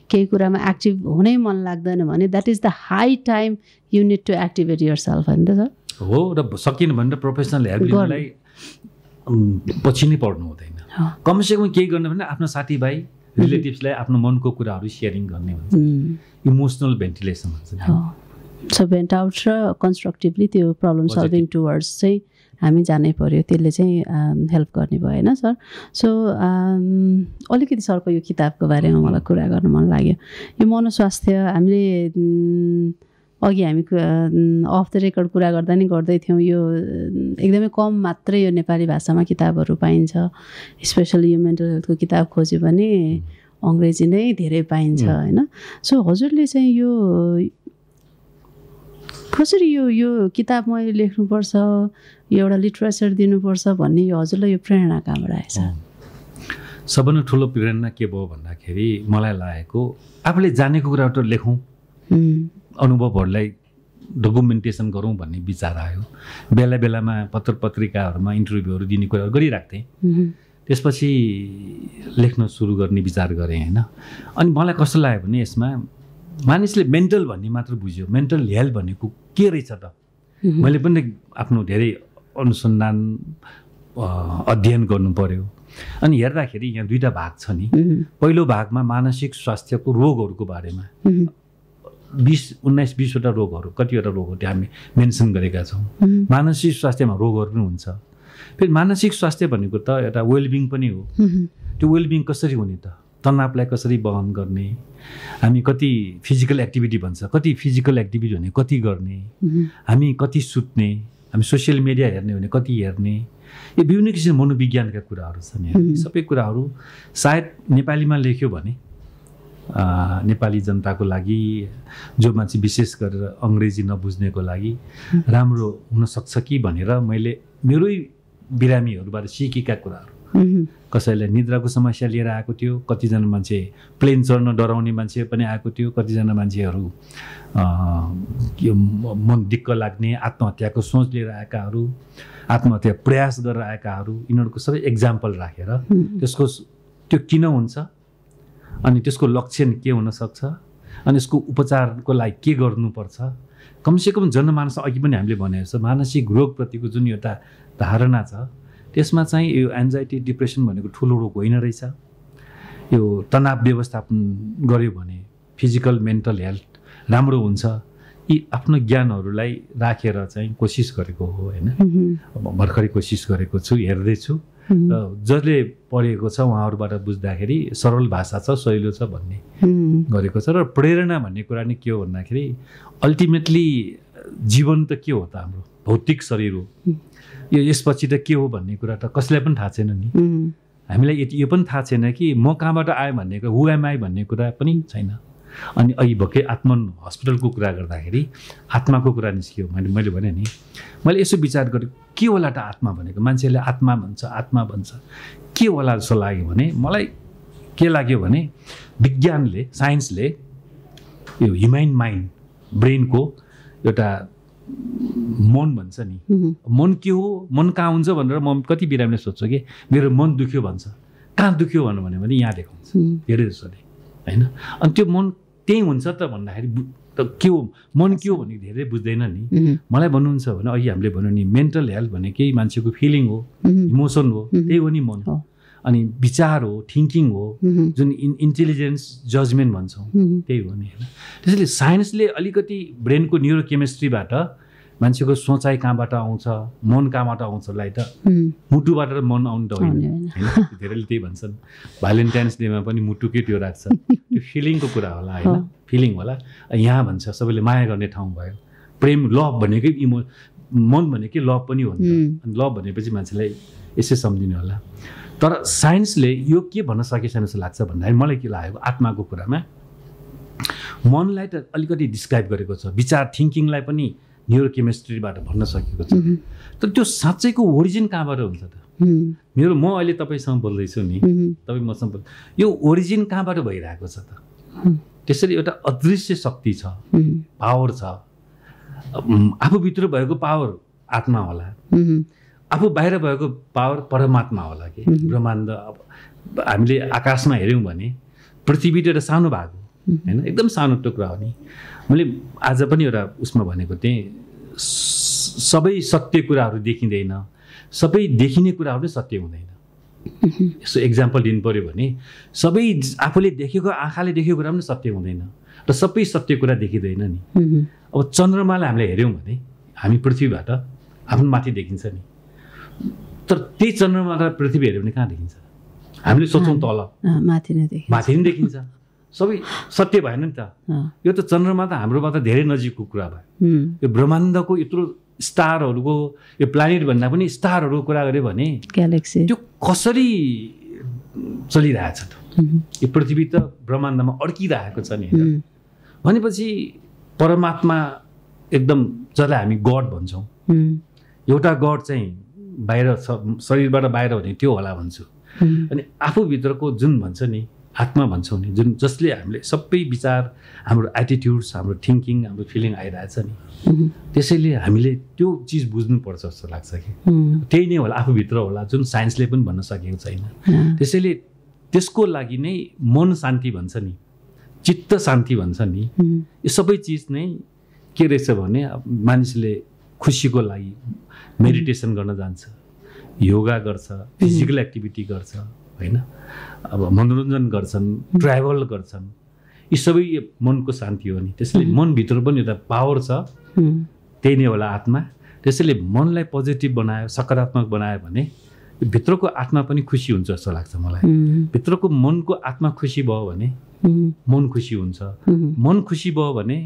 केही कुरामा एक्टिभ हुनै मन लाग्दैन भने that is the high time you need to activate yourself होइन त सर? हो, र सकिन भनेर प्रोफेसनल हेल्प लिनलाई पछि नै पर्नु हुँदैन। कमसेकम केही गर्ने भने आफ्नो साथीभाइ रिलेटिभ्सलाई आफ्नो मनको कुराहरू सेयरिङ गर्ने हुन्छ, इमोसनल भेन्टिलेसन भन्छ। सो भेन्ट आउट र कन्स्ट्रक्टिभली त्यो प्रब्लम सल्भिङ टुवर्ड्स चाहिँ हामी जानै पर्यो, त्यसले चाहिँ हेल्प गर्ने भयो होइन सर? सो अलिकति सरको यो किताबको बारेमा मलाई कुरा गर्नु मन लाग्यो। यो मनोस्वास्थ्य हामीले अघि हामी अफ द रेकर्ड कुरा गर्दा नि गर्दै थियौँ, यो एकदमै कम मात्रै यो नेपाली भाषामा किताबहरू पाइन्छ। स्पेसली यो मेन्टल हेल्थको किताब खोज्यो भने अङ्ग्रेजी नै धेरै पाइन्छ होइन? सो हजुरले चाहिँ यो कसरी यो किताब मैले लेख्नुपर्छ, यो एउटा लिटरेचर दिनुपर्छ भन्ने यो हजुरलाई यो प्रेरणा कहाँबाट आएछ? सबभन्दा ठुलो प्रेरणा के भयो भन्दाखेरि मलाई लागेको आफूले जानेको कुराहरू लेखौँ, अनुभवहरूलाई डकुमेन्टेसन गरौँ भन्ने विचार आयो। बेला बेलामा पत्र पत्रिकाहरूमा इन्टरभ्यूहरू दिने कुराहरू गरिरहेको थिएँ। त्यसपछि लेख्न सुरु गर्ने विचार गरेँ होइन। अनि मलाई कस्तो लाग्यो भने यसमा मानिसले मेन्टल भन्ने मात्र बुझ्यो, मेन्टल हेल्थ भनेको के रहेछ त? मैले पनि आफ्नो धेरै अनुसन्धान अध्ययन गर्नु पर्यो। अनि हेर्दाखेरि यहाँ दुईवटा भाग छ नि। पहिलो भागमा मानसिक स्वास्थ्यको रोगहरूको बारेमा 19-20वटा रोगहरू, कतिवटा रोगहरू त्यहाँ हामी मेन्सन गरेका छौँ। मानसिक स्वास्थ्यमा रोगहरू पनि हुन्छ। फेरि मानसिक स्वास्थ्य भनेको त एउटा वेलबिङ पनि हो। त्यो वेलबिङ कसरी हुने त? तनावलाई कसरी वहन गर्ने, हामी कति फिजिकल एक्टिभिटी भन्छ, कति फिजिकल एक्टिभिटी भने कति गर्ने, हामी कति सुत्ने, हामी सोसियल मिडिया हेर्ने भने कति हेर्ने, यो विभिन्न किसिमको मनोविज्ञानका कुराहरू छन्। सबै कुराहरू सायद नेपालीमा लेख्यो भने नेपाली जनताको लागि, जो मान्छे विशेष गरेर अङ्ग्रेजी नबुझ्नेको लागि राम्रो हुनसक्छ कि भनेर मैले मेरै बिरामीहरूबाट सिकेका कुराहरू। कसैलाई निद्राको समस्या लिएर आएको थियो, कतिजना मान्छे प्लेन चढ्न डराउने मान्छे पनि आएको थियो, कतिजना मान्छेहरू मन दिक्क लाग्ने आत्महत्याको सोच लिएर आएकाहरू, आत्महत्या प्रयास गरेर आएकाहरू, यिनीहरूको सबै एक्जाम्पल राखेर त्यसको त्यो किन हुन्छ, अनि त्यसको लक्षण के हुनसक्छ, अनि यसको उपचारको लागि के गर्नुपर्छ, कमसेकम जनमानस अघि पनि हामीले भनेको छ मानसिक रोगप्रतिको जुन एउटा धारणा छ त्यसमा चाहिँ यो एन्जाइटी डिप्रेसन भनेको ठुलो रोग होइन रहेछ। यो तनाव व्यवस्थापन गर्यो भने फिजिकल मेन्टल हेल्थ राम्रो हुन्छ। यी आफ्नो ज्ञानहरूलाई राखेर चाहिँ कोसिस गरेको हो होइन। भर्खरै कोसिस गरेको छु, हेर्दैछु। जसले पढेको छ उहाँहरूबाट बुझ्दाखेरि सरल भाषा छ, सहिलो छ भन्ने गरेको छ। र प्रेरणा भन्ने कुरा नै के हो भन्दाखेरि अल्टिमेटली जीवन त के हो त? हाम्रो भौतिक शरीर हो। यसपछि त के हो भन्ने कुरा त कसैलाई पनि थाहा छैन नि। हामीलाई यो पनि थाहा छैन कि म कहाँबाट आएँ भन्ने कुरा, हु एम आई भन्ने कुरा पनि छैन। अनि अहिले भर्खरै आत्मन हस्पिटलको कुरा गर्दाखेरि आत्माको कुरा निस्क्यो। मैले भने नि, मैले यसो विचार गरेँ के होला त आत्मा भनेको? मान्छेले आत्मा भन्छ, आत्मा भन्छ, के होला जस्तो लाग्यो भने मलाई के लाग्यो भने विज्ञानले, साइन्सले यो ह्युमन माइन्ड, ब्रेनको एउटा मन भन्छ नि, मन के हो, मन कहाँ हुन्छ भनेर म कति बिरामीले सोध्छु कि मेरो मन दुख्यो भन्छ। कहाँ दुख्यो भने यहाँ देखाउँछ धेरै जसोले होइन। अनि त्यो मन त्यही हुन्छ त भन्दाखेरि त के हो, मन के हो भने धेरै बुझ्दैन नि। मलाई भन्नुहुन्छ भने अघि हामीले भन्यो नि, मेन्टल हेल्थ भने केही मान्छेको फिलिङ हो, इमोसन हो, त्यही हो नि मन। अनि विचार हो, थिङ्किङ हो, जुन इन्टेलिजेन्स जजमेन्ट भन्छौँ त्यही हो नि होइन। त्यसैले साइन्सले अलिकति ब्रेनको न्युरोकेमिस्ट्रीबाट मान्छेको सोचाइ कहाँबाट आउँछ, मन कहाँबाट आउँछलाई त मुटुबाट मन आउनु त होइन होइन। धेरैले त्यही भन्छन्। भ्यालेन्टाइन्स डेमा पनि मुटुकै त्यो राख्छ, त्यो फिलिङको कुरा होला होइन, फिलिङ होला। यहाँ भन्छ सबैले माया गर्ने ठाउँ भयो। प्रेम, लभ भनेकै मन भनेकै लभ पनि हो नि त। अनि लभ भनेपछि मान्छेलाई यसै सम्झिने होला। तर साइन्सले यो के भन्न सकेछ जस्तो लाग्छ भन्दाखेरि मलाई के लागेको, आत्माको कुरामा मनलाई त अलिकति डिस्क्राइब गरेको छ, विचार थिङ्किङलाई पनि न्युरोकेमिस्ट्रीबाट भन्न सकेको छ। तर त्यो साँच्चैको ओरिजिन कहाँबाट हुन्छ त? म अहिले तपाईँसँग बोल्दैछु नि, तपाईँ मसँग बोल्नु, यो ओरिजिन कहाँबाट भइरहेको छ त? त्यसरी एउटा अदृश्य शक्ति छ, पावर छ। आफूभित्र भएको पावर आत्मा होला, आफू बाहिर भएको पावर परमात्मा होला कि ब्रह्माण्ड। हामीले आकाशमा हेऱ्यौँ भने पृथ्वी त एउटा सानो भाग हो होइन, एकदम सानो टुक्रा हो नि। मैले आज पनि एउटा उसमा भनेको थिएँ, सबै सत्य कुराहरू देखिँदैन, सबै देखिने कुराहरू नै सत्य हुँदैन। यसो इक्जाम्पल दिनु पऱ्यो भने सबै आफूले देखेको, आँखाले देखेको कुरा पनि सत्य हुँदैन र सबै सत्य कुरा देखिँदैन नि। अब चन्द्रमालाई हामीले हेऱ्यौँ भने हामी पृथ्वीबाट आफ्नो माथि देखिन्छ नि, तर त्यही चन्द्रमा र पृथ्वी हेऱ्यो भने कहाँ देखिन्छ? हामीले सोच्छौँ तल, माथि नै देखिन्छ। सबै सत्य भएन नि त। यो त चन्द्रमा त हाम्रोबाट धेरै नजिकको कुरा भयो। यो ब्रह्माण्डको यत्रो स्टारहरूको, यो प्लानेट भन्दा पनि स्टारहरूको कुरा गऱ्यो भने ग्यालेक्सी त्यो कसरी चलिरहेछ त? यो पृथ्वी त ब्रह्माण्डमा अड्किरहेको छ नि। भनेपछि परमात्मा एकदम, जसलाई हामी गड भन्छौँ, एउटा गड चाहिँ बाहिर शरीरबाट बाहिर हुने त्यो होला भन्छु। अनि आफूभित्रको जुन भन्छ नि आत्मा भन्छौँ नि, जुन जसले हामीले सबै विचार, हाम्रो एटिट्युड्स, हाम्रो थिङ्किङ, हाम्रो फिलिङ आइरहेछ नि, त्यसैले हामीले त्यो चिज बुझ्नुपर्छ जस्तो लाग्छ कि त्यही नै होला, आफूभित्र होला, जुन साइन्सले पनि भन्न सकेको छैन। त्यसैले त्यसको लागि नै मन शान्ति भन्छ नि, चित्त शान्ति भन्छ नि, यो सबै चिज नै के रहेछ भने मानिसले खुसीको लागि मेडिटेसन गर्न जान्छ, योगा गर्छ, फिजिकल एक्टिभिटी गर्छ होइन, अब मनोरञ्जन गर्छन्, ट्राभल गर्छन्, यी सबै मनको शान्ति हो नि। त्यसैले मनभित्र पनि एउटा पावर छ, त्यही नै होला आत्मा। त्यसैले मनलाई पोजिटिभ बनायो, सकारात्मक बनायो भने भित्रको आत्मा पनि खुसी हुन्छ जस्तो लाग्छ मलाई। भित्रको मनको आत्मा खुसी भयो भने मन खुसी हुन्छ, मन खुसी भयो भने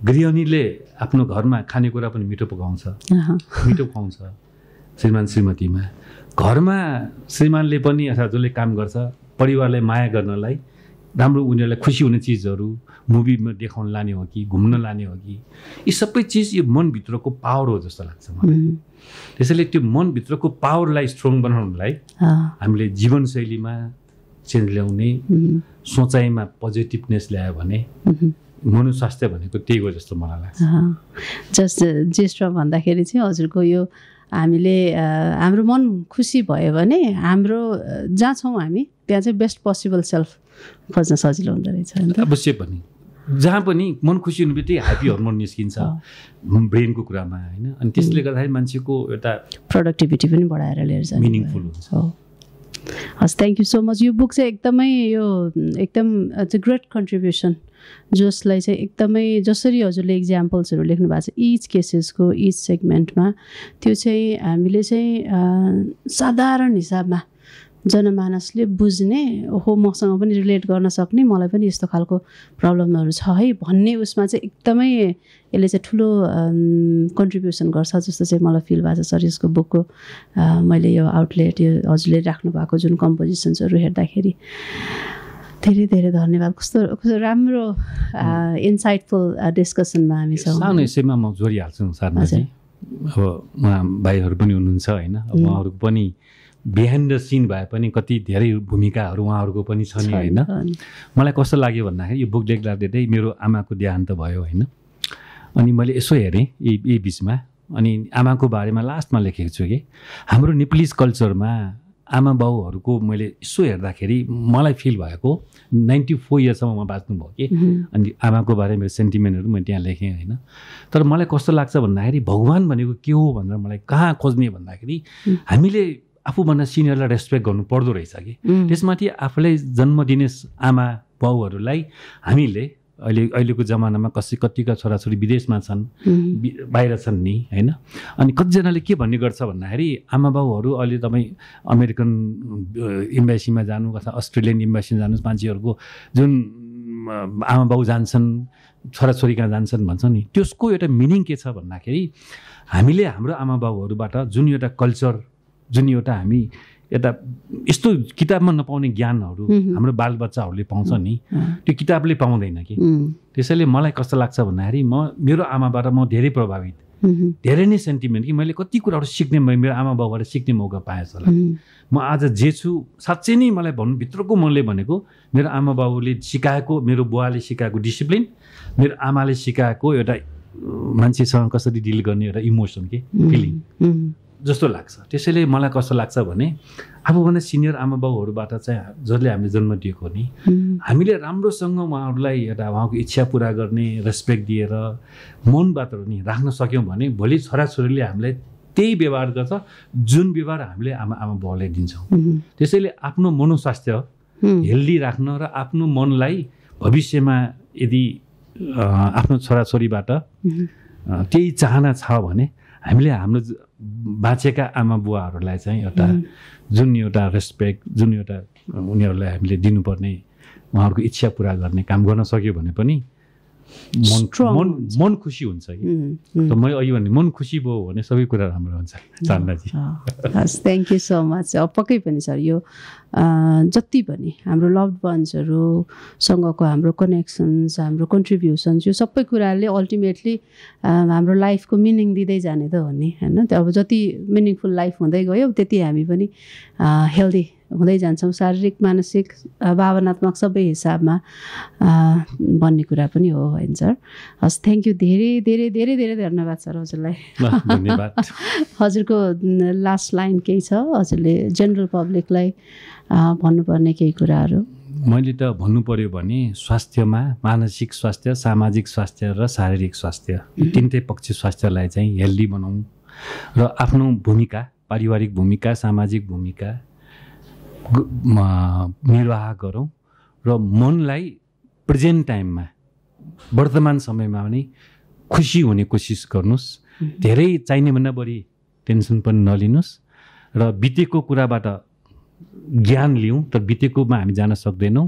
गृहिणीले आफ्नो घरमा खानेकुरा पनि मिठो पकाउँछ, मिठो खुवाउँछ श्रीमान श्रीमतीमा। घरमा श्रीमानले पनि अथवा जसले काम गर्छ परिवारलाई माया गर्नलाई, राम्रो उनीहरूलाई खुसी हुने चिजहरू मुभीमा देखाउन लाने हो कि घुम्न लाने हो कि, यी सबै चिज यो मनभित्रको पावर हो जस्तो लाग्छ मलाई। त्यसैले त्यो मनभित्रको पावरलाई स्ट्रङ बनाउनलाई हामीले जीवनशैलीमा चेन्ज ल्याउने, सोचाइमा पोजिटिभनेस ल्यायो भने मनोस्वास्थ्य भनेको त्यही हो जस्तो मलाई लाग्छ। जस्ट जेस्टमा भन्दाखेरि चाहिँ हजुरको यो हामीले हाम्रो मन खुसी भयो भने हाम्रो जहाँ छौँ हामी त्यहाँ चाहिँ बेस्ट पोसिबल सेल्फ खोज्न सजिलो हुँदो रहेछ। अवश्य पनि जहाँ पनि मन खुसी हुने बित्तिकै ह्याप्पी हर्मोन निस्किन्छ ब्रेनको कुरामा होइन, अनि त्यसले गर्दाखेरि मान्छेको एउटा प्रोडक्टिभिटी पनि बढाएर लिएर जान्छ, मिनिङफुल हुन्छ। हस्, थ्याङ्क यू सो मच। यो बुक चाहिँ एकदमै एकदम इट्स अ ग्रेट कन्ट्रिब्युसन, जसलाई चाहिँ एकदमै जसरी हजुरले इक्जाम्पल्सहरू लेख्नु भएको छ इच केसेसको इच सेगमेन्टमा, त्यो चाहिँ हामीले चाहिँ साधारण हिसाबमा जनमानसले बुझ्ने, ओहो मसँग पनि रिलेट गर्न सक्ने, मलाई पनि यस्तो खालको प्रब्लमहरू छ है भन्ने उसमा चाहिँ एकदमै यसले चाहिँ ठुलो कन्ट्रिब्युसन गर्छ जस्तो चाहिँ मलाई फिल भएको छ सर। यसको बुकको मैले यो आउटलेट, यो हजुरले राख्नु भएको जुन कम्पोजिसन्सहरू हेर्दाखेरि धेरै धेरै धन्यवाद। कस्तो राम्रो इन्साइटफुल डिस्कसनमा हामी छौँ। सानो यसैमा म जोडिहाल्छु सारमा चाहिँ, अब उहाँ भाइहरू पनि हुनुहुन्छ होइन, उहाँहरूको पनि बिहाइन्ड द सिन भए पनि कति धेरै भूमिकाहरू उहाँहरूको पनि छ नि होइन। मलाई कस्तो लाग्यो भन्दाखेरि यो बुक लेख्दा मेरो आमाको देहान्त भयो होइन, अनि मैले यसो हेरेँ यही बिचमा, अनि आमाको बारेमा लास्टमा लेखेको छु कि हाम्रो नेपालीज कल्चरमा आमा बाउहरूको मैले यसो हेर्दाखेरि मलाई फिल भएको 94 इयर्ससम्म म बाँच्नुभयो कि, अनि आमाको बारे मेरो सेन्टिमेन्टहरू मैले त्यहाँ लेखेँ होइन। तर मलाई कस्तो लाग्छ भन्दाखेरि भगवान् भनेको के हो भनेर मलाई कहाँ खोज्ने भन्दाखेरि हामीले आफूभन्दा सिनियरलाई रेस्पेक्ट गर्नु पर्दो रहेछ कि, त्यसमाथि आफूलाई जन्म दिने आमा बाउहरूलाई हामीले अहिलेको जमानामा कतिका छोराछोरी विदेशमा छन्, बाहिर छन् नि होइन, अनि कतिजनाले के भन्ने गर्छ भन्दाखेरि आमा बाउहरू अहिले तपाईँ अमेरिकन इम्बेसीमा जानु अथवा अस्ट्रेलियन इम्बेसीमा जानुहोस्, मान्छेहरूको जुन आमा बाउ जान्छन् छोराछोरी कहाँ जान्छन् भन्छ नि, त्यसको एउटा मिनिङ के छ भन्दाखेरि हामीले हाम्रो आमा बाउहरूबाट जुन एउटा कल्चर, जुन एउटा हामी एउटा यस्तो किताबमा नपाउने ज्ञानहरू हाम्रो बालबच्चाहरूले पाउँछ नि, त्यो किताबले पाउँदैन कि। त्यसैले मलाई कस्तो लाग्छ भन्दाखेरि मेरो आमाबाट म धेरै प्रभावित, धेरै नै सेन्टिमेन्ट कि मैले कति कुराहरू सिक्ने, मेरो आमा बाउबाट सिक्ने मौका पाएँ जस्तो लाग्छ। म आज जे छु साँच्चै नै मलाई भन्नु भित्रको मनले भनेको मेरो आमा बाउले सिकाएको, मेरो बुवाले सिकाएको डिसिप्लिन, मेरो आमाले सिकाएको एउटा मान्छेसँग कसरी डिल गर्ने एउटा इमोसन के फिलिङ जस्तो लाग्छ। त्यसैले मलाई कस्तो लाग्छ भने आफूभन्दा सिनियर आमा बाउहरूबाट चाहिँ जसले हामीले जन्म दिएको नि हामीले राम्रोसँग उहाँहरूलाई एउटा उहाँको इच्छा पुरा गर्ने रेस्पेक्ट दिएर मनबाट नि राख्न सक्यौँ भने भोलि छोराछोरीले हामीलाई त्यही व्यवहार गर्छ जुन व्यवहार हामीले आमा बाउलाई दिन्छौँ। त्यसैले आफ्नो मनोस्वास्थ्य हेल्दी राख्न र आफ्नो मनलाई भविष्यमा यदि आफ्नो छोराछोरीबाट त्यही चाहना छ भने हामीले हाम्रो बाँचेका आमा बुवाहरूलाई चाहिँ एउटा जुन एउटा रेस्पेक्ट जुन एउटा उनीहरूलाई हामीले दिनुपर्ने उहाँहरूको इच्छा पुरा गर्ने काम गर्न सक्यो भने पनि मन खुसी हुन्छ कि त मैले अघि भने मन खुसी भयो भने सबै कुरा राम्रो हुन्छ। चान्दाजी हस्, थ्याङ्क यू सो मच। पक्कै पनि सर यो जति पनि हाम्रो लभड वान्सहरूसँगको हाम्रो कनेक्सन्स हाम्रो कन्ट्रिब्युसन्स यो सबै कुराले अल्टिमेटली हाम्रो लाइफको मिनिङ दिँदै जाने त हो नि होइन। त्यो अब जति मिनिङफुल लाइफ हुँदै गयो त्यति हामी पनि हेल्दी हुँदै जान्छौँ, शारीरिक मानसिक भावनात्मक सबै हिसाबमा भन्ने कुरा पनि हो होइन सर। हस्, थ्याङ्क यू, धेरै धेरै धेरै धेरै धन्यवाद सर हजुरलाई। धन्यवाद। हजुरको लास्ट लाइन केही छ हजुरले जेनरल पब्लिकलाई भन्नुपर्ने केही कुराहरू? मैले त भन्नु पर्यो भने स्वास्थ्यमा मानसिक स्वास्थ्य सामाजिक स्वास्थ्य र शारीरिक स्वास्थ्य तिनटै पक्ष स्वास्थ्यलाई चाहिँ हेल्दी बनाउँ र आफ्नो भूमिका पारिवारिक भूमिका सामाजिक भूमिका निर्वाह गरौँ र मनलाई प्रेजेन्ट टाइममा वर्तमान समयमा पनि खुसी हुने कोसिस गर्नुहोस्। धेरै चाहिने भन्दा बढी टेन्सन पनि नलिनुहोस् र बितेको कुराबाट ज्ञान लिउँ तर बितेकोमा हामी जान सक्दैनौँ।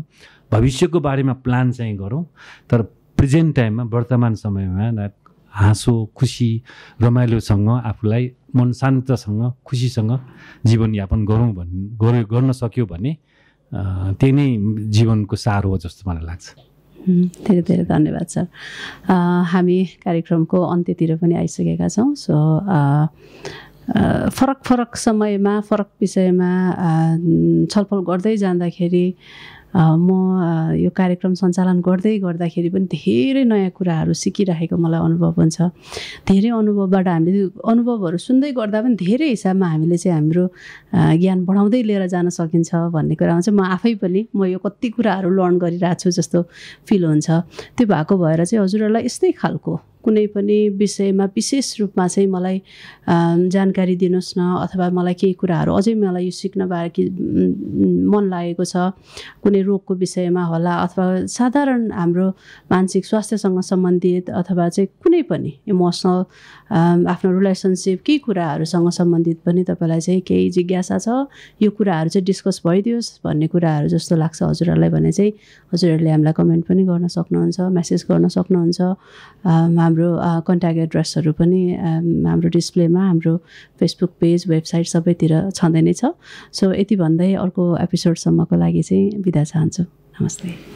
भविष्यको बारेमा प्लान चाहिँ गरौँ तर प्रेजेन्ट टाइममा वर्तमान समयमा हाँसो खुसी रमाइलोसँग आफूलाई मन शान्तसँग खुसीसँग जीवनयापन गर्न सक्यो भने त्यही नै जीवनको सार हो जस्तो मलाई लाग्छ। धेरै धेरै धन्यवाद सर। हामी कार्यक्रमको अन्त्यतिर पनि आइसकेका छौँ। सो फरक फरक समयमा फरक विषयमा छलफल गर्दै जाँदाखेरि म यो कार्यक्रम सञ्चालन गर्दाखेरि पनि धेरै नयाँ कुराहरू सिकिरहेको मलाई अनुभव हुन्छ। धेरै अनुभवबाट हामीले अनुभवहरू सुन्दै गर्दा पनि धेरै हिसाबमा हामीले चाहिँ हाम्रो ज्ञान बढाउँदै लिएर जान सकिन्छ भन्ने कुरामा चाहिँ म आफै पनि म यो कति कुराहरू लर्न गरिरहेको छु जस्तो फिल हुन्छ। त्यो भएको भएर चाहिँ हजुरहरूलाई यस्तै खालको कुनै पनि विषयमा विशेष रूपमा चाहिँ मलाई जानकारी दिनुहोस् न अथवा मलाई केही कुराहरू अझै मलाई यो सिक्न बाँकी मन लागेको छ कुनै रोगको विषयमा होला अथवा साधारण हाम्रो मानसिक स्वास्थ्यसँग सम्बन्धित अथवा चाहिँ कुनै पनि इमोसनल आफ्नो रिलेसनसिप केही कुराहरूसँग सम्बन्धित पनि तपाईँलाई चाहिँ केही जिज्ञासा छ यो कुराहरू चाहिँ डिस्कस भइदियोस् भन्ने कुराहरू जस्तो लाग्छ हजुरहरूलाई भने चाहिँ हजुरहरूले हामीलाई कमेन्ट पनि गर्न सक्नुहुन्छ, मेसेज गर्न सक्नुहुन्छ। हाम्रो कन्ट्याक्ट एड्रेसहरू पनि हाम्रो डिस्प्लेमा हाम्रो फेसबुक पेज वेबसाइट सबैतिर छँदै नै छ। सो यति भन्दै अर्को एपिसोडसम्मको लागि चाहिँ बिदा चाहन्छु। नमस्ते।